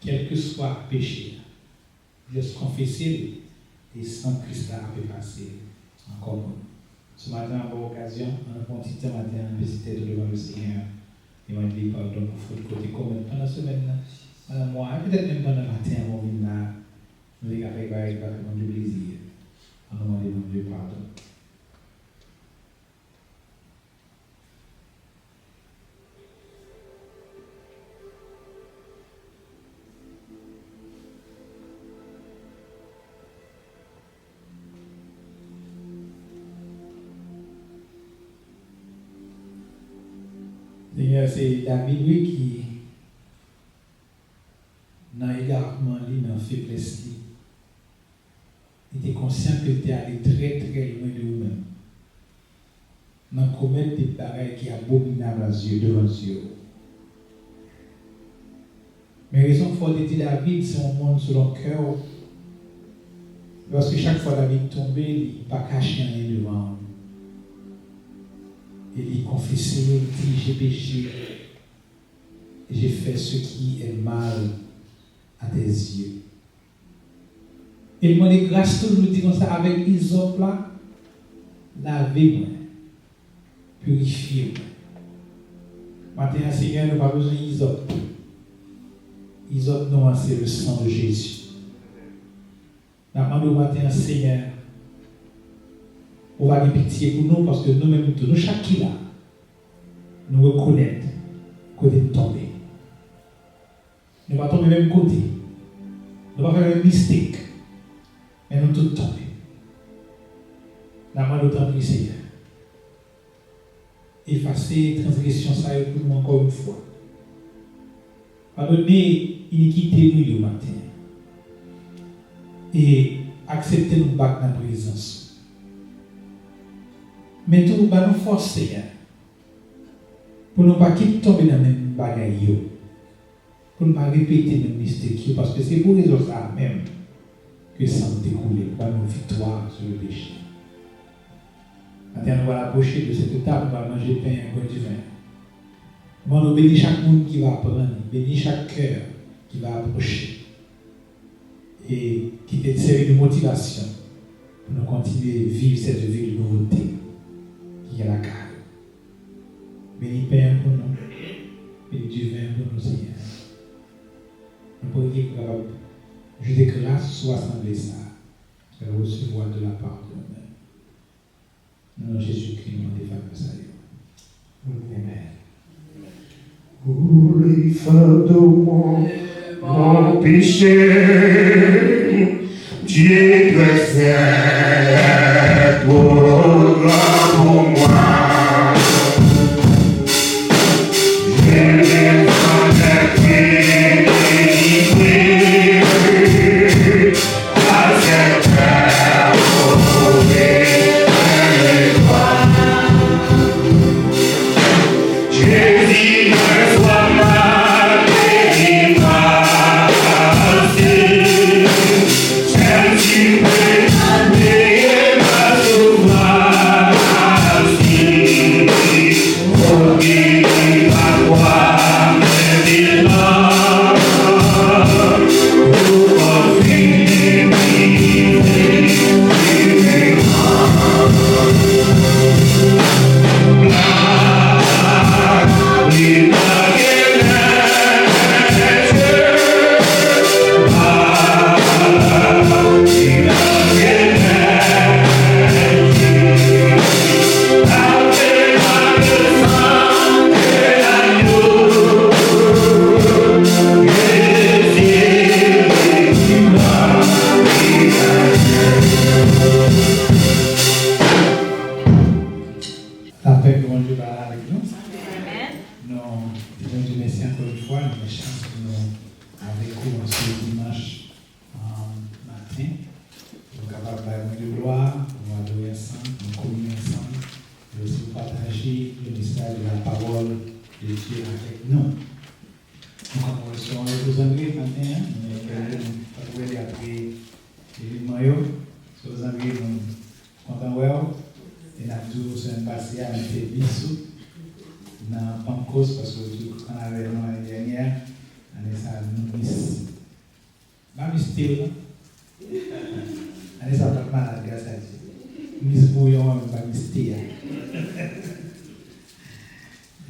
Quel que soit péché, juste confesser et sans Christ a passer encore. Ce matin, à l'occasion, un bon petit matin, visiter devant le Seigneur et m'a dit pardon pour faute côté commun. Pendant la semaine, madame, moi, peut-être même pendant le matin, on vient là, nous les avec du plaisir. On demande mon Dieu pardon. Seigneur, c'est David lui qui, dans l'égarement, dans la faiblesse, il était conscient qu'il était allé très très loin de lui-même. Dans commettre des pareils qui sont abominables à Dieu, devant Dieu. Mais raison forte de David, c'est un monde selon le cœur. Parce que chaque fois David tombait, il n'a pas caché rien devant. Et il confessait, il dit, j'ai péché, j'ai fait ce qui est mal à tes yeux. Et moi, les grâces, toujours dit comme ça, avec Hysope là, lavez-moi, purifiez-moi. Maintenant, Seigneur, nous n'avons pas besoin d'Hysope. Hysope, non, c'est le sang de Jésus. Nous demandons matin, Seigneur, on va avoir pitié pour nous parce que nous-mêmes, nous, chaque qui là, nous reconnaissons côté de tomber. Nous ne pas tomber même côté. Nous ne pas faire un mystake. Mais nous tous tomber. Nous demandons autant de Seigneur. Effacer transgression ça pour nous encore une fois. Pardonnez l'iniquité nous le matin. Et accepter nous battre dans la présence. Mais tout nous nous force, Seigneur. Pour ne pas quitter tomber dans la même bagaille. Pour ne pas répéter le mystère. Parce que c'est pour les autres ça même que ça nous découle. Pour nos victoires sur le péché. Maintenant, nous allons approcher de cette table, nous allons manger pain et boire du vin. Nous bénir chaque monde qui va apprendre, bénir chaque cœur qui va approcher. Et qui est servi de motivation pour nous continuer à vivre cette vie de nouveauté qui est la carne. Bénis Père pour nous, bénis du vin pour nous, Seigneur. Nous pouvons dire que je dis grâce soit assemblée ça, de recevoir de la part de nous. Nous, Jésus-Christ, nous défendons ça. Amen. Pour faire de moi mon péché, Dieu doit être trop grand pour moi. Je n'ai pas d'être délivré à cette terre sauvée par Jésus ne soit mal délivré.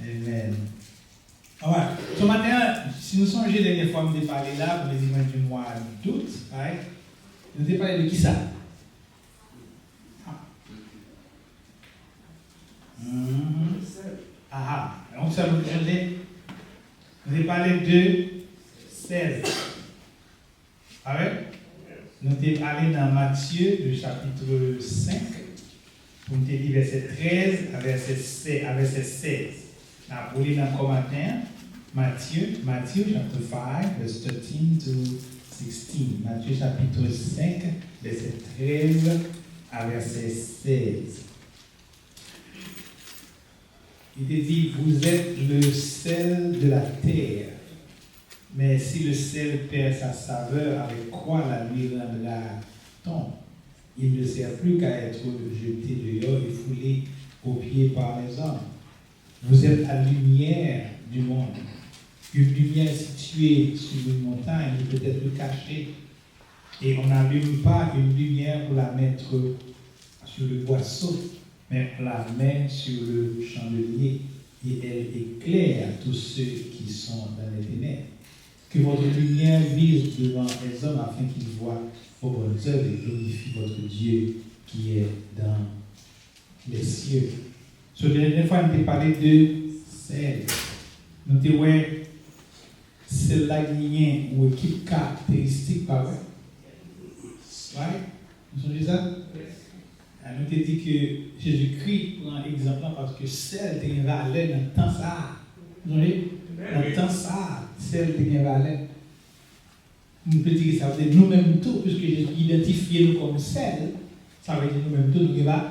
Amen. Alright. So maintenant, si nous songez la dernière fois, nous avons parlé là, pour les images du mois d'août, right? Nous avons parlé de qui ça? Donc ça nous avons parlé de 16. Alright? Nous sommes allés dans Matthieu, le chapitre 5, pour nous dire verset 13 à verset 16. Nous allons dans le commentaire, Matthieu chapitre 5, verset 13 to 16. Matthieu chapitre 5, verset 13 à verset 16. Il te dit, vous êtes le sel de la terre. Mais si le sel perd sa saveur, avec quoi la lui rendra-t-on? il ne sert plus qu'à être jeté dehors et foulé aux pieds par les hommes. Vous êtes la lumière du monde. Une lumière située sur une montagne ne peut être cachée. Et on n'allume pas une lumière pour la mettre sur le boisseau, mais on la met sur le chandelier et elle éclaire tous ceux qui sont dans les ténèbres. Que votre lumière vise devant les hommes afin qu'ils voient vos bonnes œuvres et glorifient votre Dieu qui est dans les cieux. Sur la dernière fois, nous avons parlé de sel. Nous avons dit que celle-là qui a une équipe caractéristique, pas vrai? Oui? Nous avons dit ça? Nous avons dit que Jésus-Christ prend exemple parce que celle qui a une valeur dans le temps ça. Vous voyez? Dans le temps ça, celle qui a une valeur. Nous pouvons dire que ça veut dire nous-mêmes tous, puisque Jésus identifie nous comme celle, ça veut dire nous-mêmes tous, nous avons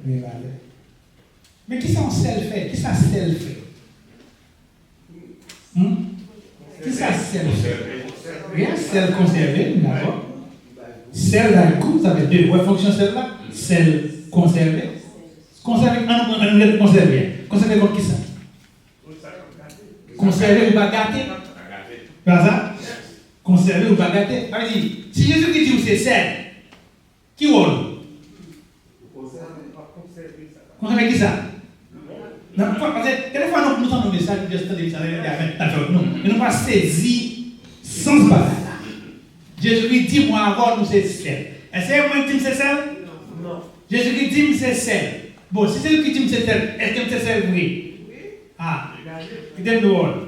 une valeur. Mais qui ça sel fait? Qui ça sel fait? Qui ça sel fait? Rien, sel conservé, d'accord? Sel dans le coup, ça veut dire deux fonctions celle-là. Sel conservé. Conservé, on nous conservé. Conservé comme qui ça? Conservé ou pas gâté? Pas ça? Conservé ou pas gâté? Allez, si Jésus dit que c'est sel, qui rôle? Conservé qui ça? Non, parce que quelquefois nous entendons nos messages, nous disons des messages, nous pas saisi sans bagaille. Jésus dit, moi avant nous c'est sel. Est-ce que moi qui dis c'est sel? Non. Jésus dit c'est sel. Bon, si c'est lui qui dit c'est sel, est-ce que c'est sel vrai? Ah, il dit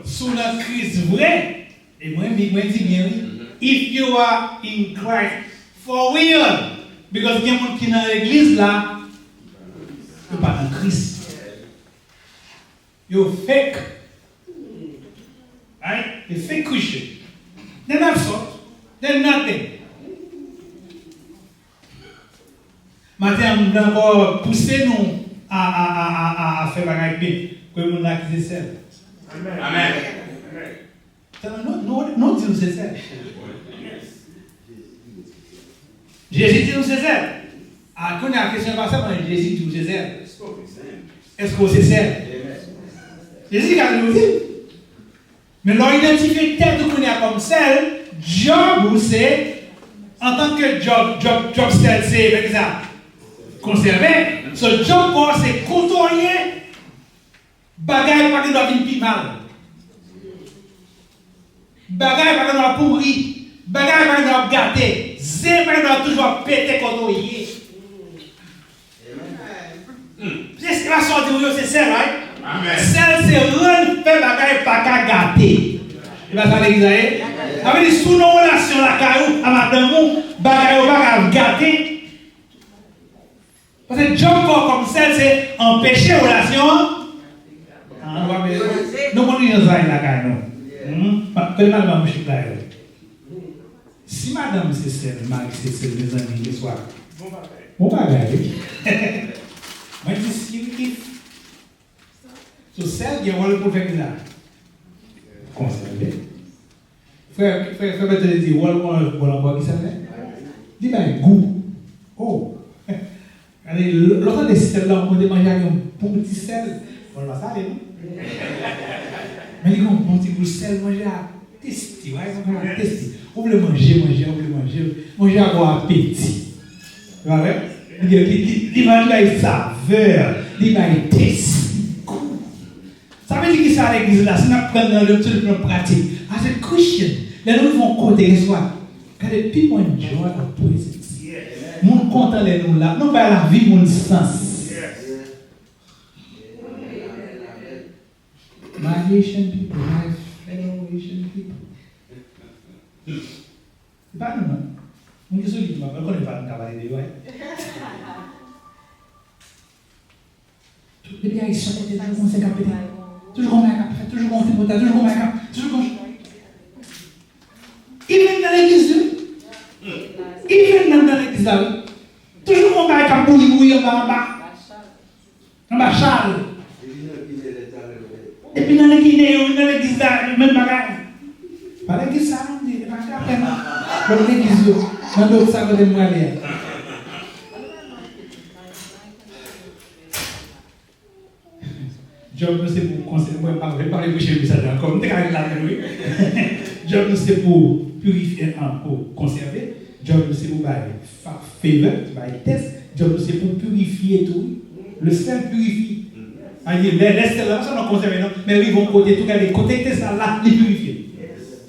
sous la crise vraie, et moi dis bien oui. If you are in Christ for real, because il y a des gens qui sont dans l'église là, ils ne sont pas dans Christ. You're fake. Right? You're fake Christian. They're not salt. They're nothing. Maintenant, nous avons poussé nous à faire la bien, que nous acquis celle. Amen. Nous disons c'est ça. Jésus dit nous c'est ça. Ah, quand on a la question par ça, Jésus dit nous c'est ça. Est-ce que c'est ça? Jésus a nous dit. Mais l'on identifie tel qu'on est comme celle, job ou c'est, en tant que job celle, c'est, par exemple, conservé. Ce job, c'est côtoyer, bagaille pas que doit venir plus mal. Bagaille pas que doit pourrir, bagaille pas que doit gâter, zé pas que doit toujours péter côtoyer. C'est ce qui va sortir, c'est ça, right? Amen. Celle c'est rendre fait bagaille pas qu'à gâter. Il va ça l'exagérer. Avec des sous nos relations la caillou à madame bagaille pas qu'à gâter. Parce que job comme celle c'est empêcher relation. Nous connaissons ça la caillou. Que madame je là. Si madame c'est celle, Marie c'est celle mes amis le soir. Bon bagaille. Moi je suis so celle qui a un rôle pour faire ça. Conserver. Frère, te dire, rôle pour l'emploi qui s'appelle? Dis ben goût. Oh. Allez, l'autre des sel là, on peut manger avec un bon petit sel. On va ça aller, non? Mais il y a un bon petit goût de sel, manger à tester, ouais, à tester. On veut manger à avoir appétit. Vous voyez? Il mange la saveur, il va y tester. Ça veut dire que ça à l'église là, si nous prenons le plan pratique, as a Christian, les gens vont côté les soirs. Car les people enjoy our presence. Nous content les nous là, nous va la vie mon sens. My Asian people, my fellow Asian people. C'est pas nous, non? Nous sommes libres, on ne connaît pas le cavalier de ouais. Les gars, ils sont côté dans le conseil capitaine. Toujours comme un cap, toujours comme un tripotage, toujours comme un cap, toujours comme. Il vient dans l'église, il vient dans l'église là, toujours comme un cap, bouilli, en bas, Charles. Et puis dans l'église là, même bagage. Pas l'église ça, on dit, pas cap, dans l'église, dans l'autre salle de moi là. Job nous c'est pour conseiller, moi je vais parler chez ça encore, nous avons la oui. Job nous c'est pour purifier, pour conserver. Job nous c'est pour faveur, test. Job nous c'est pour purifier tout. Le sel purifie. Les sels là, ça nous conserve, mais ils vont côté tout cas, les côtés ça là, les purifier.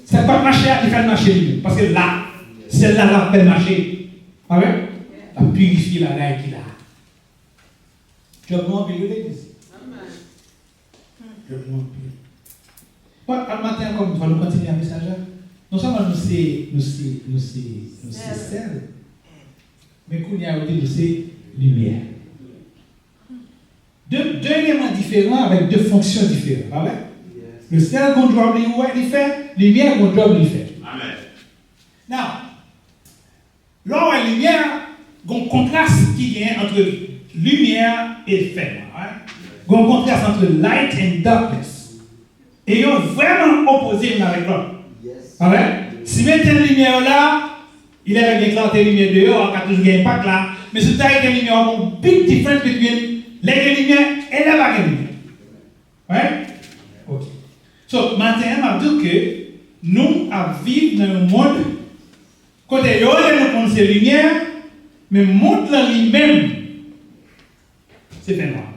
Ça pas marcher, il fait marcher lui, parce que là, celle-là là fait marcher. Ah ouais? La purifier la raille qu'il a. Job nous en pile l'église. Job nous en pile. Bon, à matin comme une fois, nous continuons le message. Non seulement nous c'est sel, mais qu'on y a aussi nous c'est lumière. Deux éléments différents avec deux fonctions différentes. Ah ouais? Le sel qu'on doit lui faire, lumière qu'on doit lui faire. Amen. Now, là où la lumière, il y a un contraste qui vient entre lumière et fer. Il y a un contraste entre light and darkness. Et ils sont vraiment opposés l'un avec l'autre. Si mettre une lumière là, il y a une clarté lumière dehors, il y a toujours un impact là. Mais si tu as une lumière, il y a une big difference between les lumières et la bague lumière. Ouais? Ok. So, maintenant, je dis que nous vivons dans un monde côté de nous connaissons la lumière, mais le monde là lui-même, c'est fait noir.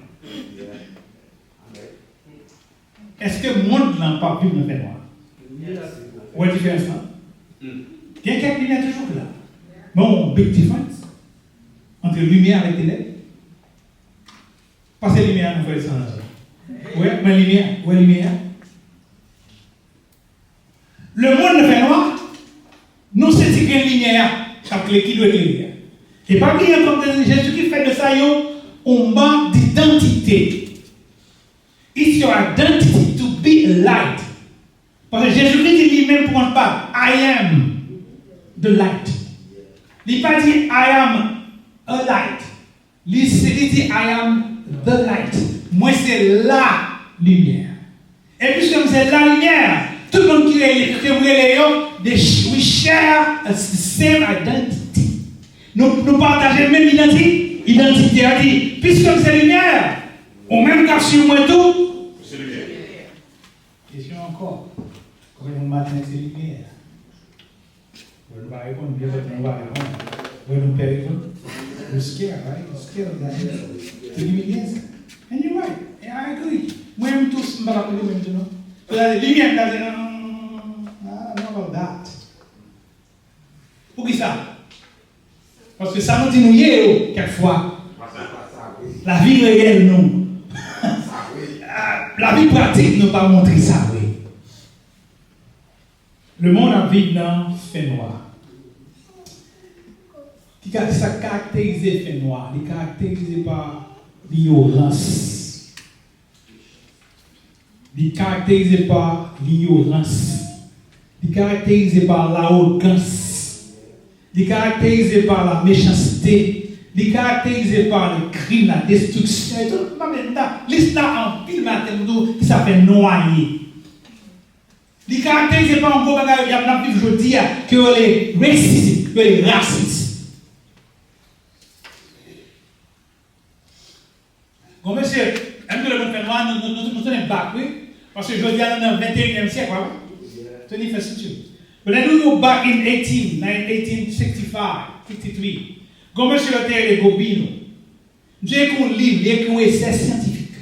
Est-ce que le monde n'a pas vu le fait noir? Où est la différence là? Il y a quelques lumières toujours là. Bon, big difference entre lumière et ténèbres. Parce que la lumière nous fait ça. Oui, mais lumière, où est la lumière? Le monde ne fait noir. Nous, c'est une lumière qui doit éclairer. Et pas bien comme Jésus qui fait de ça, on manque d'identité. It's your identity to be a light. Parce que Jésus-Christ dit lui-même pour ne pas, I am the light. Il n'a pas dit I am a light. Il dit I am the light. Moi, c'est la lumière. Et puisque c'est la lumière, tout le monde qui est là, we share the same identity. Nous partageons la même identité. Puisque c'est lumière, au même cas sur moi tout, c'est lumière. Question encore. Comment le matin c'est lumière? On va répondre, bien sûr, on va répondre. On va répondre. You're scared, right? You're scared of that. The lumière. And you're right. And I agree. Moi-même tous, je ne vais pas rappeler maintenant. La lumière, I don't know about that. Pour qui ça? Parce que ça nous dit nous quelquefois. La vie réelle, non. La vie pratique ne pas montrer ça, oui. Le monde en vie dans fait noir. Ça caractérise le fait noir. Il est caractérisé par l'ignorance. Il est caractérisé par l'ignorance. Il est caractérisé par l'arrogance. Il est caractérisé par la méchanceté. Il est caractérisé par le crime, la destruction. L'histoire en pile matin qui s'appelle noyer. Il est caractérisé par un gros bagage. Il y a un je dis que les racistes, que les racistes. Bon, monsieur, un peu le monde fait noir, nous sommes back, oui. Parce que je dis dans le 21e siècle, oui. 21st century. But then we go back in 1865, 53. Comme monsieur le terre de Gobino, j'ai écrit un livre, il écrit un essai scientifique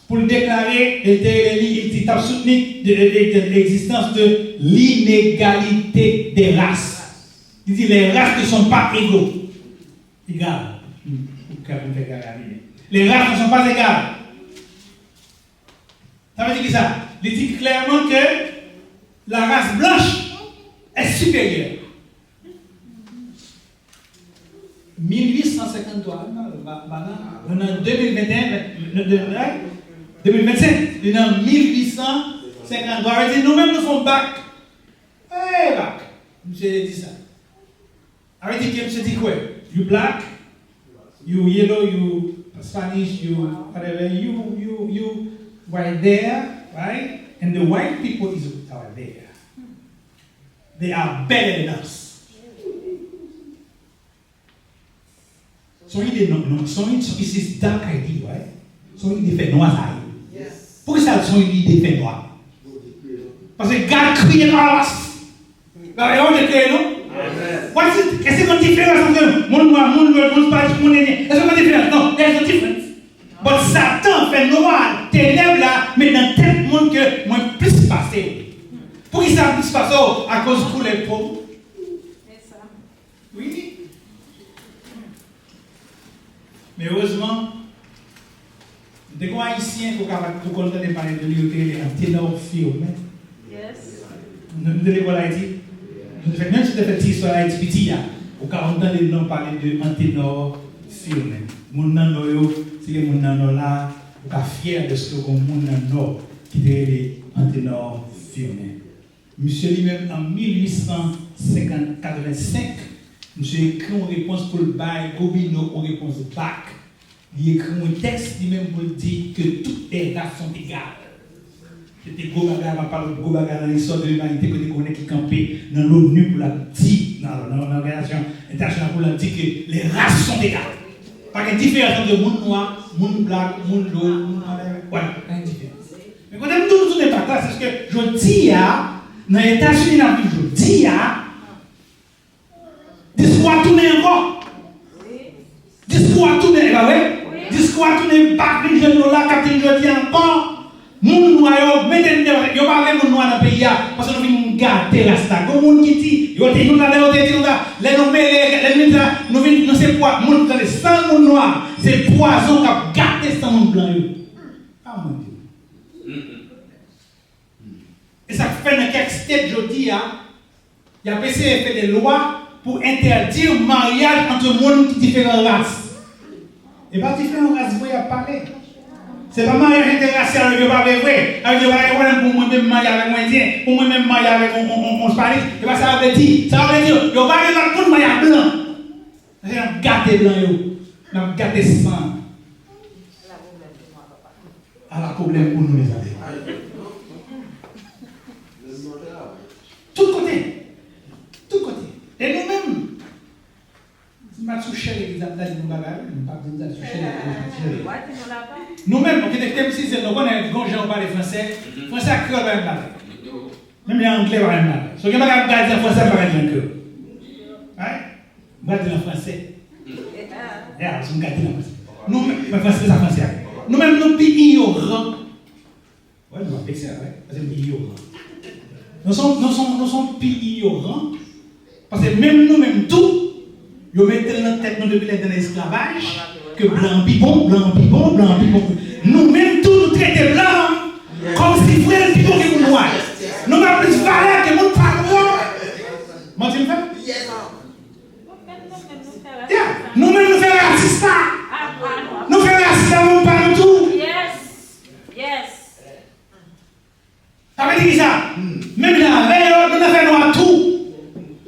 pour déclarer il a soutenu l'existence de l'inégalité des races. Il dit les races ne sont pas égaux. Égales. Les races ne sont pas égales. Ça veut dire ça? Il dit clairement que la race blanche est supérieure. 1853, maintenant 2021, 2025, il est en 1853. Il dit nous-mêmes nous faisons bac. Hey, bac. Monsieur dit ça. Arrêtez que monsieur dit quoi? You black, you yellow, you Spanish, you whatever, you right there, right? And the white people are there. They are better than us. So he did not know. So it's dark idea, right? So he did noir. sont une idée fait noire. Parce que God created us. On est créé, non? Est-ce qu'il y a une différence entre monde noir, monde bleu, monde spanish, monde indien? Est-ce qu'il y a une différence? Non, there's no difference. Mais Satan fait noir, ténèbres là, mais dans tel monde que moi plus passé. Pour qui ça plus passé? À cause de les pauvres. Oui. Mais heureusement, des grands haïtiens pour qu'on entende parler de lui, un ténor firme. Yes. Nous de l'école Haïti. Même si tu fais histoire Haïti petit, on entend les noms parler de un ténor firme. Mon nan c'est que mon nan là, on est fier de ce que mon nan qui est un ténor firme. Monsieur lui-même en 1885, monsieur écrit une réponse pour le bail, Gobineau, une réponse bac. Il écrit un texte lui-même pour dire que toutes les races sont égales. C'était gros bagarre, on parle de gros bagarre dans l'histoire de l'humanité, que des connaît qui campaient dans l'ONU pour la dire, dans l'organisation internationale pour la dire que les races sont égales. Pas de différence entre monde noir, monde blanc, monde blanc, monde noir. Ouais, pas de différence. Mais quand on tout n'est pas clair, c'est ce que je dis, dans les États-Unis, je dis, discours tourné encore. Discours tourné, discours tourné, pas de jeune là, capitaine, je dis encore. Moun noir, mettez yo pas moun noir dans pays parce que nous venons gâter rasta. Comme moun qui dit, yo te nous là, les nommés nous venons c'est quoi moun dans sans moun noir, c'est poison qui a gâté sans moun blanc yo. Ah mon Dieu. Et ça fait dans quelques state jodi il y a essayé de faire des lois pour interdire le mariage entre moun qui différentes races. Et pas différentes races vous y a parlé. C'est pas mariage interracial, je ne vais pas vrai. Je vais pas pour moi-même marier avec un Indien, pour moi-même marier avec un Spanish. Et pas ça veut dire. Ça veut dire, je ne vais pas marier avec blanc. Je gâter blanc, je vais gâter sang. À la problème pour nous, mes amis. Tout côté. Tout côté. Et nous-mêmes, si je suis chez les États-Unis, je ne vais pas dire nous-mêmes, on est si c'est nous connaissons on parle français, français à cœur même pas. Même les anglais pas même pas. Ce que pas dire français pas dire cœur. Hein? Moi dire français. Ah, je me garde en français. Nous français ça français. Nous-mêmes nous pays ignorants. Ouais, nous va vexer parce que ignorants. Nous sommes pays ignorants parce que même nous-mêmes tout yo mettez dans tête nous depuis l'esclavage que blanc pipon, blanc pipon, blanc pipon. Nous-mêmes, tous nous traitons blanc comme si vous étiez pipon que vous noir. Nous avons plus de valeur que mon parent. Moi, tu me fais? Nous-mêmes, nous faisons raciste. Nous faisons raciste à mon parent tout. Yes. Ça veut dire ça? Même la veille, nous faisons tout.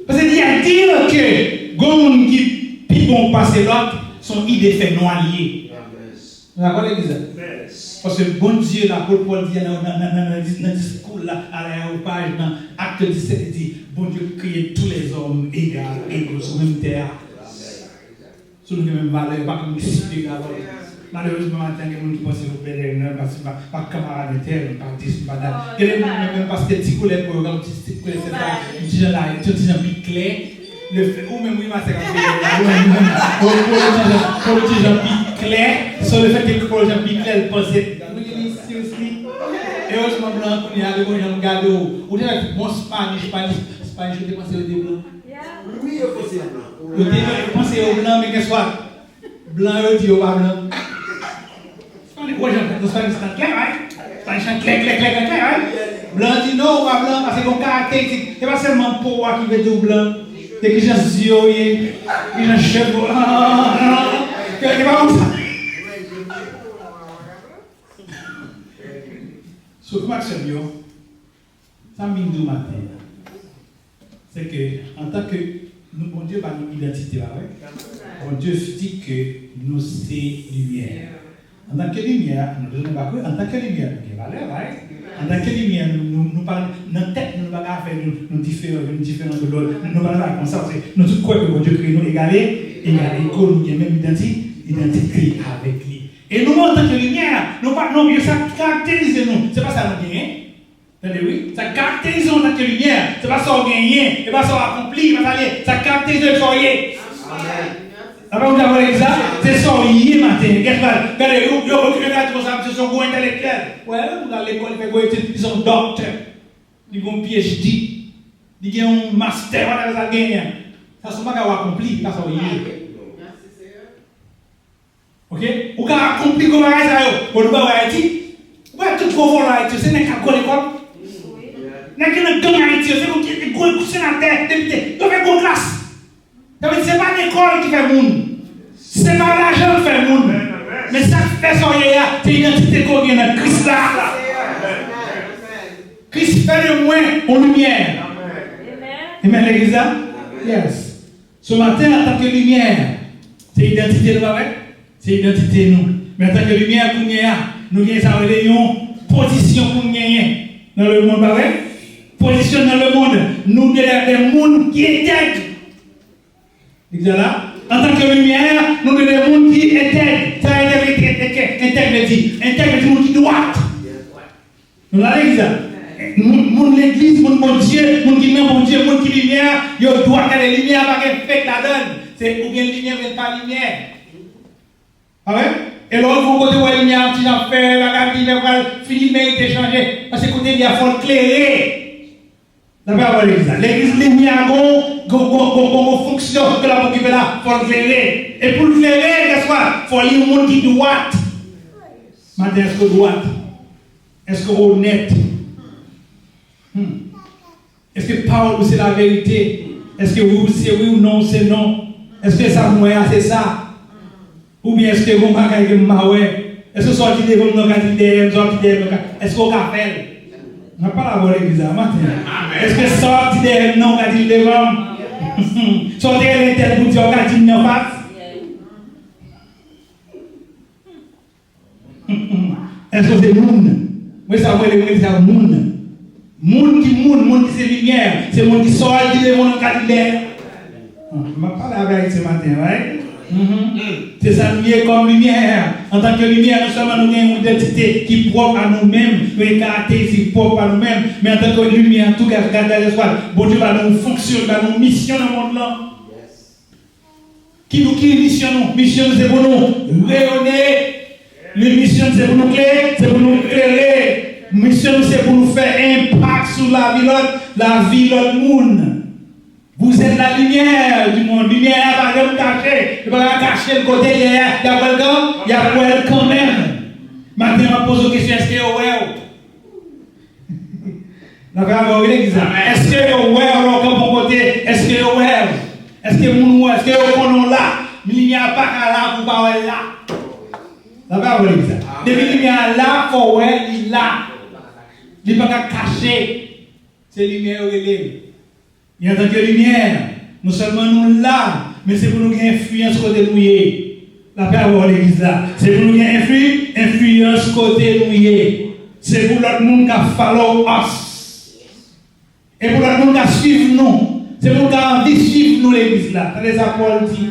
Parce qu'il y a dire que, comme qui pipon passe l'autre, son idée fait noyer. Vous avez compris ça? Parce que bon Dieu, l'apôtre Paul dit dans le discours, là, à l'aéropage, dans Acte 17, il dit bon Dieu crée tous les hommes égaux sur la même terre. Sur la même valeur, pas comme si c'était égal. Malheureusement, il y a des gens qui pensent que vous perdez pas camarade de terre, pas disque, pas d'âge. Il y a des gens même parce que petit coulet pour un petit coulet, c'est ça. Il dit là, il dit un pic clair. Le fait, ou même oui, ma c'est pour le petit Jean-Pierre clair, sur le fait que pour le Jean-Pierre clair, il pensait, seriously, et heureusement, blanc, on y a des gens gado, ou bien bon Spanish, je dépensais au blanc. Oui, je pensais au blanc. Je pensais au blanc, mais qu'est-ce soit blanc, je dis au blanc. Ouais, j'entends Spanish clair, hein? Spanish clair, hein? Blanc dit non, pas blanc, parce que mon caractéristique, c'est pas seulement pour moi qui veut dire blanc. Dès que j'ai un yeux, j'ai un cheveu, c'est pas comme ça. Ce que je sais bien, ça m'a dit matin, c'est que, en tant que nous, bon Dieu, pas notre identité, bon Dieu dit que nous sommes lumière. En tant que lumière, nous devons pas en tant que lumière, nous avons valeur, en tant que lumière, nous parlons, notre tête, nous ne pouvons pas faire nous différents de l'autre. Nous ne parlons pas comme ça, nous tous croyons que Dieu crée nous égalés, nous avons même identité avec lui. Et nous, en tant que lumière, nous pas non plus ça caractérise nous. C'est pas ça nous gagnons. Attendez, oui? Ça caractérise nous en tant que lumière. C'est pas ça qu'on gagne, c'est pas ça qu'on accomplit, ça caractérise le soyez. Alors, vous avez ça, c'est soyez matin. Regardez, vous regardez comme ça, ce sont gros intellectuels. Ouais, vous allez à l'école, ils sont docteurs. Ils ont un PhD. Ils ont un master, voilà, ça gagne. Ça, c'est pas qu'on accomplit, ça soyez. Ok? Ou quand accompli comme ça, on ne va pas Haïti. Vous avez tout gros vol Haïti, c'est n'est qu'à l'école. N'est qu'à dans Haïti, c'est vous qui êtes gros sénateur, député, vous avez gros classe. Ce n'est pas l'école qui fait monde. Ce n'est pas l'argent qui fait monde. Mais ça fait son yéya, c'est l'identité qu'on vient dans Christ là. Christ fait le moins en lumière. Amen, l'église là? Yes. Ce matin, en tant que lumière, c'est l'identité de Babel. C'est l'identité nous. Mais en tant que lumière pour nous avons une position pour nous dans le monde. Position dans le monde. Nous sommes des mondes qui éteignent. En tant que lumière, nous sommes des mondes qui éteignent. Ça a été intègre le monde qui doit. Nous l'avons dit ça. L'église, mon Dieu, mon qui mon Dieu, mon qui lumière, il doit avoir les lumières parce qu'elle fait la donne. C'est ou bien lumière, ou bien pas lumière. Ah ouais? Et l'autre, vous côté où il y a un petit affaire, la carte, il va filmer, échanger. Parce que côté, il y a faut éclairer. D'abord, l'église lumière, on fonction que la boucle là, il faut éclairer. Et pour éclairer, qu'est-ce qu'il faut lire le monde qui droite. Maintenant, est-ce que droite? Est-ce que honnête? Est-ce que parole c'est la vérité? Est-ce que oui c'est oui ou non c'est non? Est-ce que ça moi c'est ça? Ou bien est-ce que vous m'avez dit est-ce que sorti de vous n'avez dit sorti de est-ce qu'on a fait? On n'a pas la bonne église matin. Est-ce que sorti de non a dit devant? Sorti de l'intérieur pour dire on a dit non face? Est-ce que c'est monde? Moi ça veut dire c'est monde. Monde qui c'est lumière, c'est monde qui sort qui devant on a dit l'air. On va parler avec ce matin, right? C'est ça, lumière comme lumière. En tant que lumière, non seulement nous avons une identité qui est propre à nous-mêmes, une caractéristique propre à nous-mêmes, mais en tant que lumière, en tout cas, regardez l'espoir, bon Dieu va nous fonctionner, va nous mission dans le monde là. Qui mission nous? Mission c'est pour nous rayonner. La mission c'est pour nous clairer, c'est pour nous éclairer. Mission c'est pour nous faire impact sur la vie de l'autre monde. Vous êtes la lumière du monde. Lumière, pas de cacher. Il ne va pas cacher le côté derrière. Il y a welcome. Il y a welcome quand même. Maintenant, on pose une question. Est-ce que vous êtes est-ce que vous êtes comme bon côté? Est-ce que vous êtes? Est-ce que vous êtes? Est-ce que vous êtes là? Il n'y a pas qu'à là pour pas être là. D'accord, vous dites ça. Depuis qu'il y a là, il faut être là. Il ne va pas cacher. C'est lumière ou élève. Et en tant que lumière, non seulement nous là, mais c'est pour nous gagner influence côté nous. La parole l'église là. C'est pour nous gagner influence côté nous. C'est pour l'autre monde qui follow us. Et pour l'autre monde qui suivre nous. C'est pour nous qui envie de suivre nous l'église là. C'est ça Paul dit.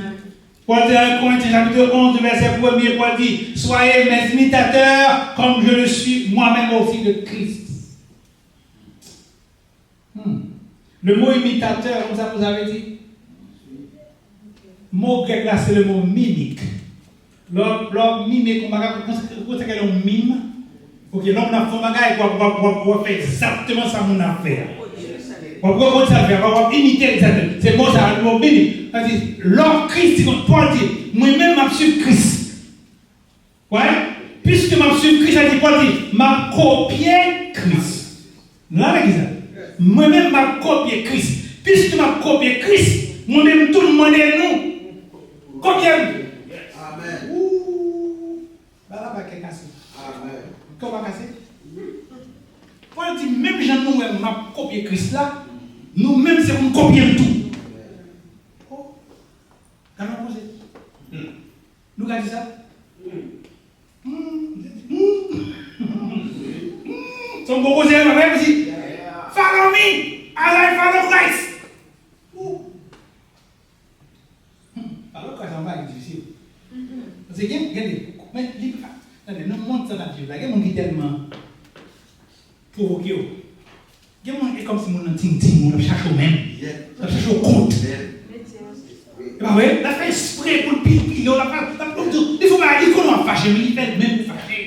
Paul dit dans Corinthiens chapitre 11, verset 1er, Paul dit, soyez mes imitateurs comme je le suis moi-même aussi de Christ. Le mot imitateur, comme ça vous avez dit, le mot grec là c'est le mot mimique. L'homme mimique, comment c'est qu'elle est un mime? Ok, l'homme n'a pas fait bagaille pour faire exactement ça mon affaire. Pourquoi ça fait? On va imiter exactement. C'est bon ça, le mot mimique. L'homme Christ, Paul dit, moi-même je suis Christ. Ouais? Puisque je suis Christ, Paul dit, m'a copié Christ. Là, avec ça. Moi-même, je copié Christ. Puisque je copié Christ, moi-même, tout le monde est nous. Copiez. Amen. Ouh. Là, va casser. Amen. Comment casser? Paul dit, même gens nous, je copié Christ là, nous-mêmes, c'est pour copier tout. Oh. Comment poser? Nous avons dit ça? Son beau posé, ma mère dit, follow me as I follow Christ. Follow Christ, c'est difficile. C'est bien, regardez, mais vivre là. Il y a des gens qui sont tellement provoqués. Il y a des gens qui sont comme si mon ting-ting, on cherche au même. On cherche au compte. Bah ouais, la fait exprès pour le pile, la fait. Des fois, il faut qu'on fâche, mais il fait même fâcher.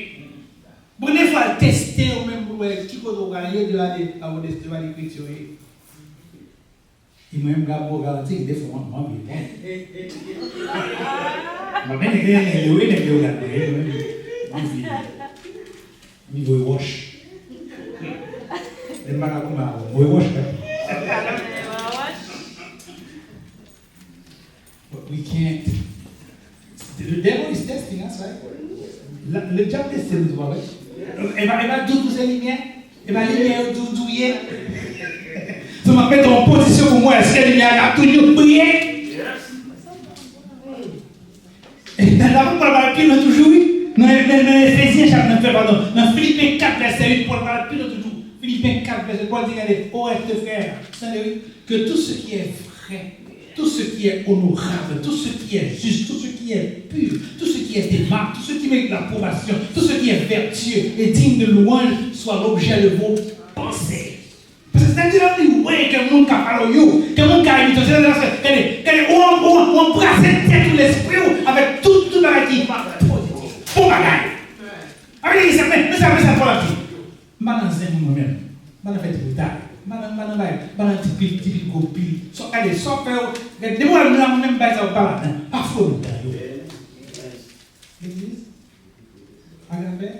Bon, des fois, tester ou même pour qui peut gagner de l'écriture. Il m'a même garanti que des fois, moi, we can't. The devil is testing us, right? Le diable teste nous, right? Elle va tout ces lumières. Elle va lumière tout douiller. Tu m'as mis en position pour moi. Est-ce que la lumière a toujours brillé? Et dans la parole de Dieu, toujours. Dans Éphésiens chapitre 9, pardon. Dans Philippiens 4, verset 8, pour la parole de Dieu, toujours. Philippiens 4, verset 3, dit regardez, ô frères, que tout ce qui est vrai, tout ce qui est honorable, tout ce qui est juste, tout ce qui est pur, tout ce qui est aimable, tout ce qui mérite l'approbation, tout ce qui est vertueux et digne de louange soit l'objet de vos pensées. Parce que c'est-à-dire que le monde qui a parlé, que le monde qui a imité, c'est-à-dire on brasse tête tout l'esprit avec tout le bagage qui va positif. Bon bagage. Avec ça, mais ça pour la vie. Je ne sais pas moi-même. Je ne fais pas de typique copie. Allez, sans faire. Des fois, je ne même pas ça par là. Parfois, nous avons. L'église? Regardez.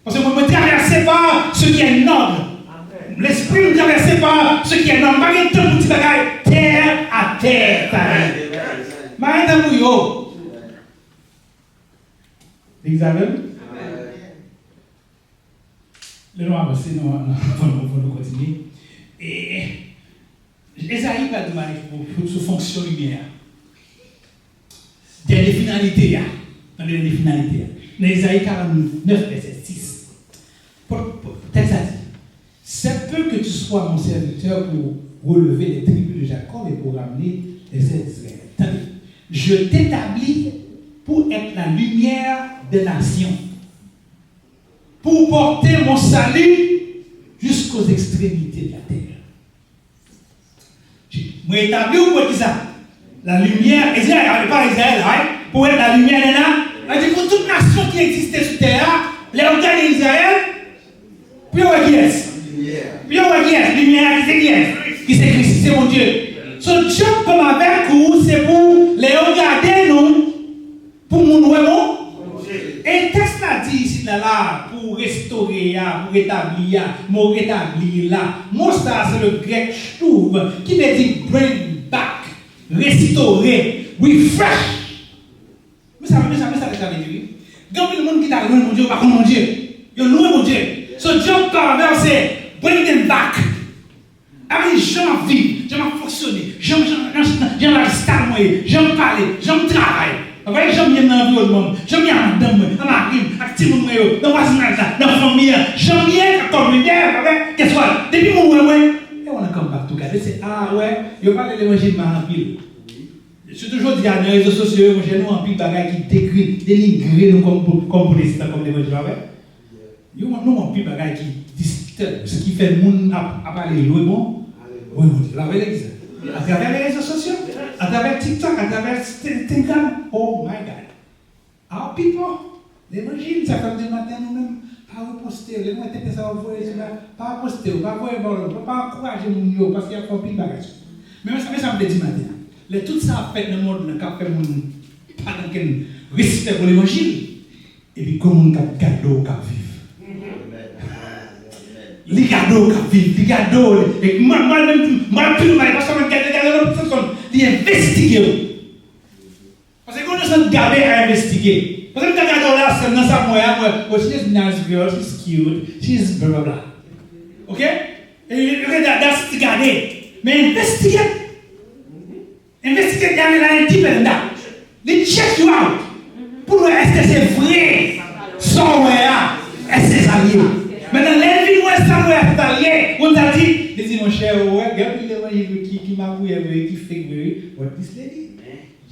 Parce que je ne traverse pas ce qui est noble. L'esprit ne traverse pas ce qui est noble. Je ne sais pas de petit bagage terre à terre. Je ne sais pas. L'examen? Le nom avancé, nous allons continuer. Et Esaïe va demander pour ce fonction lumière. Il y a des finalités. Dans les finalités. Dans Esaïe 49, verset 6. Texte ça dit, c'est peu que tu sois mon serviteur pour relever les tribus de Jacob et pour ramener les Israël. Je t'établis pour être la lumière des nations, pour porter mon salut jusqu'aux extrémités de la terre. Je m'établis pour qui ça? La lumière, Israël, pas Israël, pour être la lumière des nations. Pour toute nation qui existait sur terre, les organes d'Israël, puis on qui est? Puis on qui est? Lumière, c'est qui est? Qui c'est Christ, c'est mon Dieu. Ce job comme avec vous, c'est pour les regarder nous, pour mon nouveau. Et le texte là dit ici là, pour restaurer, pour rétablir, pour rétablir là. Mon ça c'est le grec ch'touv qui veut dire bring back, restaurer, refresh. Mais ça veut dire. Quand le monde qui t'a loué mon Dieu, par contre mon Dieu, il a loué mon Dieu. Ce job par vers c'est bring them back. Avec j'en vis, j'en fonctionner, j'en rester, j'en parler, j'en travailler. J'aime bien l'environnement, j'aime bien dans la rime, avec tout le monde, dans le voisinage, dans la famille, j'aime bien comme lumière, qu'est-ce que c'est? Depuis mon ouais, et on a comme pas tout cas, c'est ah ouais, il n'y a pas l'évangile en pile. Je suis toujours dit à les réseaux sociaux, j'ai nous en pile bagaille qui décrit, dénigré nous comme pour les sites comme l'évangile avec. Nous en pile bagaille qui ce qui fait le monde à parler loin bon, oui, la vérité. À travers les réseaux sociaux, à travers TikTok, à travers Instagram. Oh my God. Our people, l'évangile, ça fait du matin nous-mêmes, pas reposter, les moyens de ça, pas poster, pas voir, pas encourager mon yo, parce qu'il y a pas de bagage. Mais ça me dit matin. Tout ça fait dans le monde, quand fait mon pas de respect pour l'évangile, et puis comment on a cadeau qu'à vivre. Les cadeaux qui vivent, les cadeaux, et moi-même, plus mal, parce que je regarde investiguer. Parce que quand nous sommes gardés à investiguer, parce que quand nous regardons là, c'est dans sa moyenne, oh, she's nice girl, she's cute, she's blah blah blah. Ok? Et that's garder. Mais investiguer. Investiguer, garder là un type là. They check you out. Pour voir est-ce que c'est vrai, son moyen, est-ce que c'est allié. Maintenant, les vies où est-ce que c'est allié, on t'a dit, dis mon cher, ouais, regarde l'évangile qui m'a voué, qui fait que, what this lady?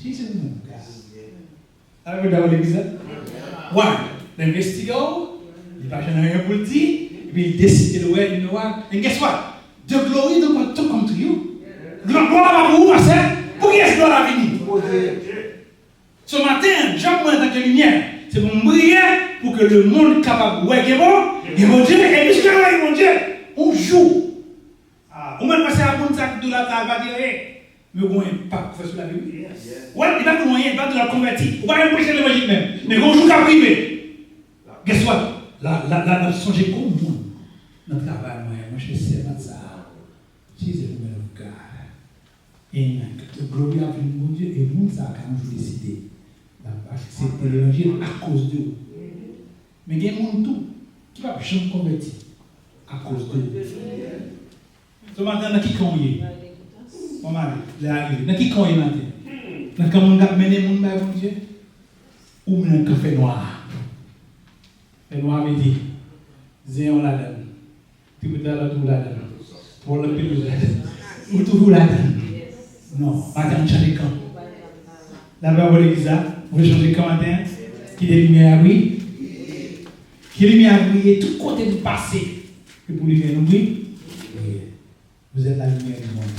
She's a woman. Alors, vous avez l'église? One. l'investigateur, il va jamais rien pour le dire, et puis il décide de le voir, you know what? And guess what? The glory don't want to come to you. Gloire va pour vous, passer. Pour qui est-ce que gloire va venir? Ce matin, j'aimerais dans la lumière, c'est pour me briller, pour que le monde capable de voir que bon, et mon Dieu, et puisque mon Dieu, on joue. On va passer à bon sac de la table, va dire, mais bon, pas faire sur la Bible. Ouais, il va nous moyen, il va de la convertir. On va même prêcher l'évangile même. Mais on joue qu'à privé. Guess what? La songez comme nous. Notre travail, moi, je sais pas ça. Jesus, the man of God. Et the glory of mon Dieu, et nous, ça a quand même décidé d'accepter l'évangile à cause de vous. Mais il y a un monde tout qui va jamais convertir à cause de vous. Ce matin, dans qui qu'on y est? Mon mari, il est arrivé. Dans qui qu'on y est matin? Dans comment on a mené mon Dieu? Ou dans le café noir? Le noir veut dire, Zéon la donne. Tu peux dire tout la donne. Pour le pays la donne. Ou tout la donne. Non, matin, on change quand? D'abord, vous l'église, vous changez quand matin? Qui est lumière, oui? Qui est lumière, oui? Et tout côté du passé. Et pour lumière, oui? Vous êtes la lumière du monde.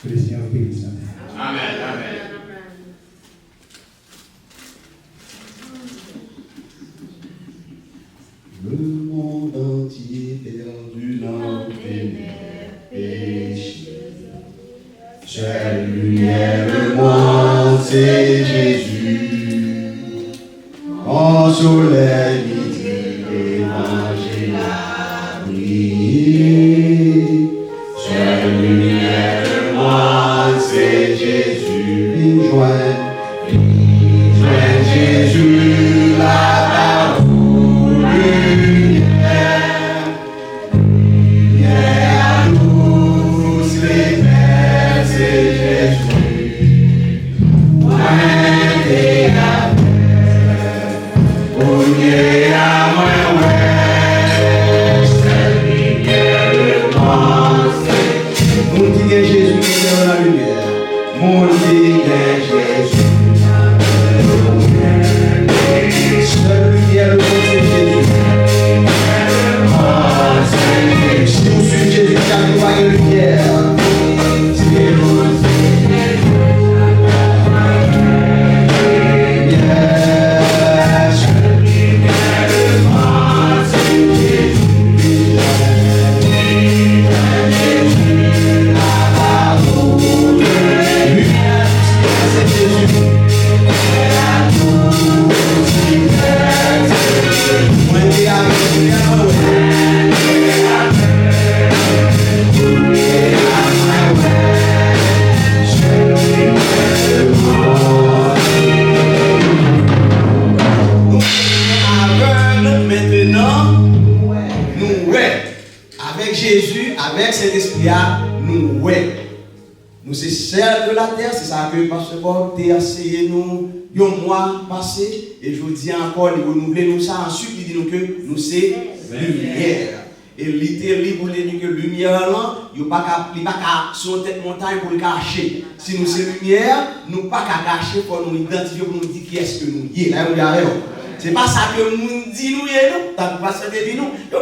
Que le Seigneur vous bénisse. Amen. Amen. Le monde entier perdu dans tes péchés. Seule lumière, le monde, c'est Jésus. En soleil, midi, l'évangile a brillé. Seule lumière, le monde, c'est Jésus. Il joint Jésus là-bas. Nous c'est celle de la terre, c'est ça que Pasteur Bob a essayé nous un mois passé et je vous dis encore, il renouveler nous ça, ensuite il dit nous que nous c'est lumière. Et littéralement pour dire que lumière là, il pas qu'à sur tête montagne pour le cacher. Si nous c'est lumière, nous pas qu'à cacher pour nous identifier pour nous dire qui est-ce que nous y est. Là on y c'est pas ça que nous dit nous y est nous, tant que Pasteur dit nous, il y a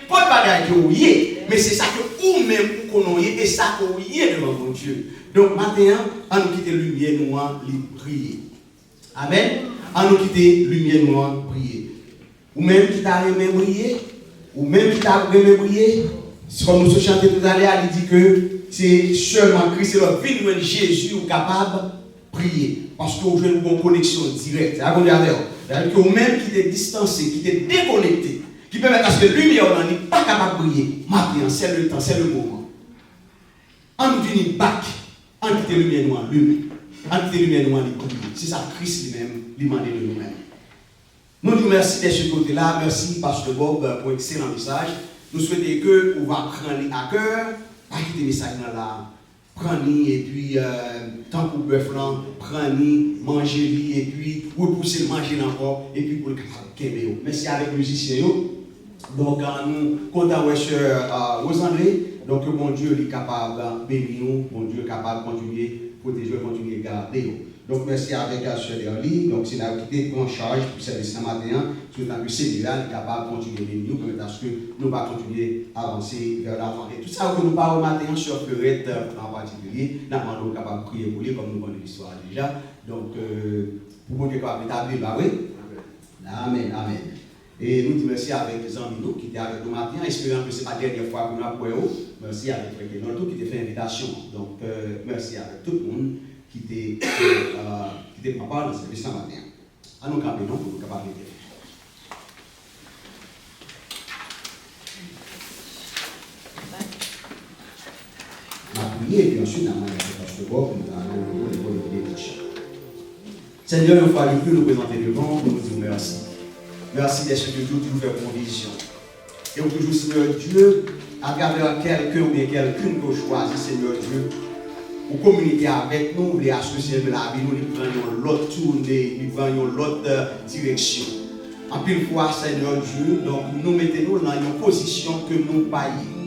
pas de bagage que vous y est, mais c'est ça que vous même vous connaissez et ça que vous y est devant mon Dieu. Donc maintenant, on nous quitte lumière noire, prier. Amen. On nous quitte lumière noire, prier. Ou même qui t'a aimé briller, ou même qui t'a aimé briller, comme nous chantons tout à l'heure, il dit que c'est seulement Christ et le vie de Jésus qui est capable de prier. Parce que vous avez une connexion directe. C'est-à-dire que vous-même qui êtes distancé, qui êtes déconnecté, qui permet à ce que la lumière n'est pas capable de briller. Maintenant, c'est le temps, c'est le moment. On nous dit back, on quitte la lumière noire, lui. On quitte la lumière noire, lui. C'est ça, Christ lui-même, lui demande de nous-mêmes. Nous nous remercions de ce côté-là. Merci, Pasteur Bob, pour l'excellent message. Nous souhaitons que vous va prendre à cœur, pas quitter le message là. Prendre et puis, tant pour bœuf là, prendre, manger et puis, repousser manger encore, et puis pour le capable. Merci avec les musiciens. Donc, nous comptons avec Rosandré. Donc, mon Dieu est capable de bénir nous, mon Dieu est capable de continuer, protéger, continuer, garder. Donc, merci avec la Sœur Derly. Donc, c'est là qui est en charge pour service ce matin. Sur le Sénégal, est capable de continuer nous, parce que nous allons continuer à avancer vers l'avant. Et tout ça que nous parlons au matin sur Florette en particulier, nous sommes capables de prier pour lui, comme nous connaissons l'histoire déjà. Donc, pour vous dire qu'on va établir, oui. Amen, amen. Et nous disons merci avec les amis qui étaient avec nous matin, espérant que ce n'est pas la dernière fois que nous avons. Merci avec Frère Kenolto qui t'a fait invitation. Donc, merci avec tout le monde qui était papa dans ce service ce matin. À nous camper, non, pour nous capables de dire. On a prié, et puis ensuite, on a demandé à Pasteur Bob, nous allons le bénédiction. Seigneur, une fois de plus, nous présenter devant, nous disons merci. Merci d'être toujours faire provision. Et toujours, Seigneur Dieu, à travers quelqu'un ou bien quelqu'une que vous choisissez, Seigneur Dieu, pour communiquer avec nous, les associer de la vie, nous prenons l'autre tournée, nous prenons l'autre direction. En pile fois, Seigneur Dieu, donc nous mettons dans une position que nous paillons.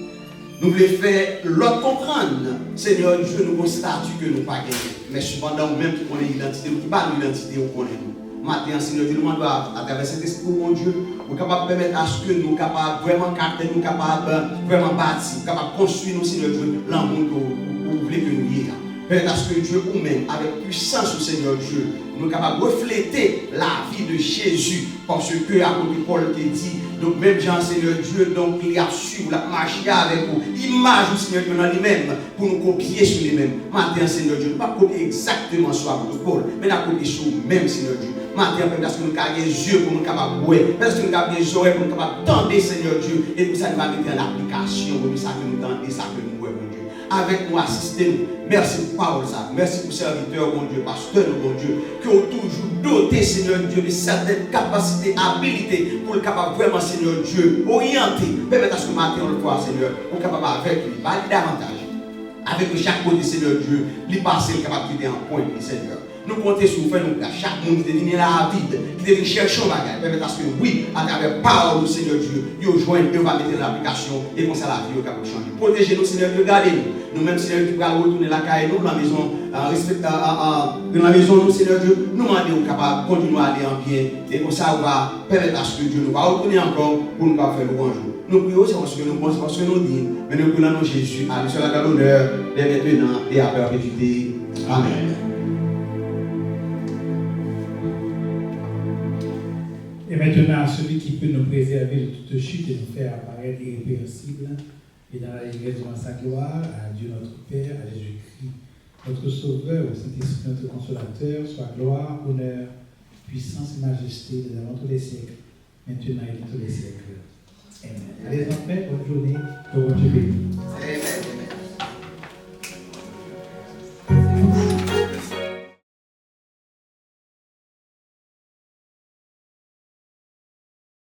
Nous voulons faire l'autre comprendre, Seigneur Dieu, nous avons un statut que nous n'avons pas gagné. Mais cependant, nous-mêmes qui connaissons l'identité, nous ne pas l'identité, nous connaissons. Maintenant, Seigneur Dieu, nous demandons à travers cet esprit, mon Dieu, nous sommes capables de permettre à ce que nous sommes capables vraiment capter, nous sommes capables vraiment bâtir, nous sommes capables de construire, nous, Seigneur Dieu, l'amour que vous voulez que nous ayons. Permettez à ce que Dieu nous-mêmes, avec puissance, Seigneur Dieu, nous sommes capables de refléter la vie de Jésus. Parce que, à côté Paul te dit, donc même Jean, Seigneur Dieu, donc il a su la marcher avec vous. Image du Seigneur Dieu dans lui-même, pour nous copier sur lui-même. Maintenant, Seigneur Dieu, ne pas copier exactement sur l'apôtre Paul, mais nous copier sur nous-mêmes, Seigneur Dieu. Maintenant, parce que nous avons les yeux pour nous capables de voir, parce que nous avons les oreilles pour nous capables d'entendre, Seigneur Dieu, et pour ça, nous allons mettre en application, pour ça que nous entendons, ça que nous voyons, mon Dieu. Avec nous, assistez-nous. Merci pour parole, ça. Merci pour serviteur, mon Dieu, pasteur, mon Dieu, qui ont toujours doté, Seigneur Dieu, de certaines capacités, habilités, pour le capable vraiment, Seigneur Dieu, orienter. Permettez à ce que matin, on le voit, Seigneur, pour capable avec lui, pas davantage. Avec chaque côté, Seigneur Dieu, lui passer, le capable de quitter un point, Seigneur. Nous comptons sur vous, nous, chaque monde qui devient la vide, qui devient chercher un bagage. Permettez à ce que, oui, à travers parole, Seigneur Dieu, nous joignent, nous va mettre en application, et comme ça, la vie, au capable de changer. Protégez-nous, Seigneur Dieu, gardez-nous. Nous-mêmes, Seigneur Dieu, nous retourner la caille, nous, dans la maison, dans la maison, nous, Seigneur Dieu, nous demandons capable de continuer à aller en bien. Et comme ça, on va permettre à ce que Dieu nous va retourner encore pour nous faire louange. Nous prions, c'est parce que nous pensons, parce que nous disons, mais nous prions dans Jésus, à lui seul la l'honneur, dès maintenant et à perpétuité. Amen. Et maintenant, celui qui peut nous préserver de toute chute et nous faire apparaître irrépréhensible, et dans la livraison de sa gloire, à Dieu notre Père, à Jésus-Christ, notre Sauveur, au Saint-Esprit, notre Consolateur, soit gloire, honneur, puissance et majesté dans tous les siècles, maintenant et dans tous les siècles. Amen. Allez, en paix, bonne journée, que Dieu bénisse. Amen.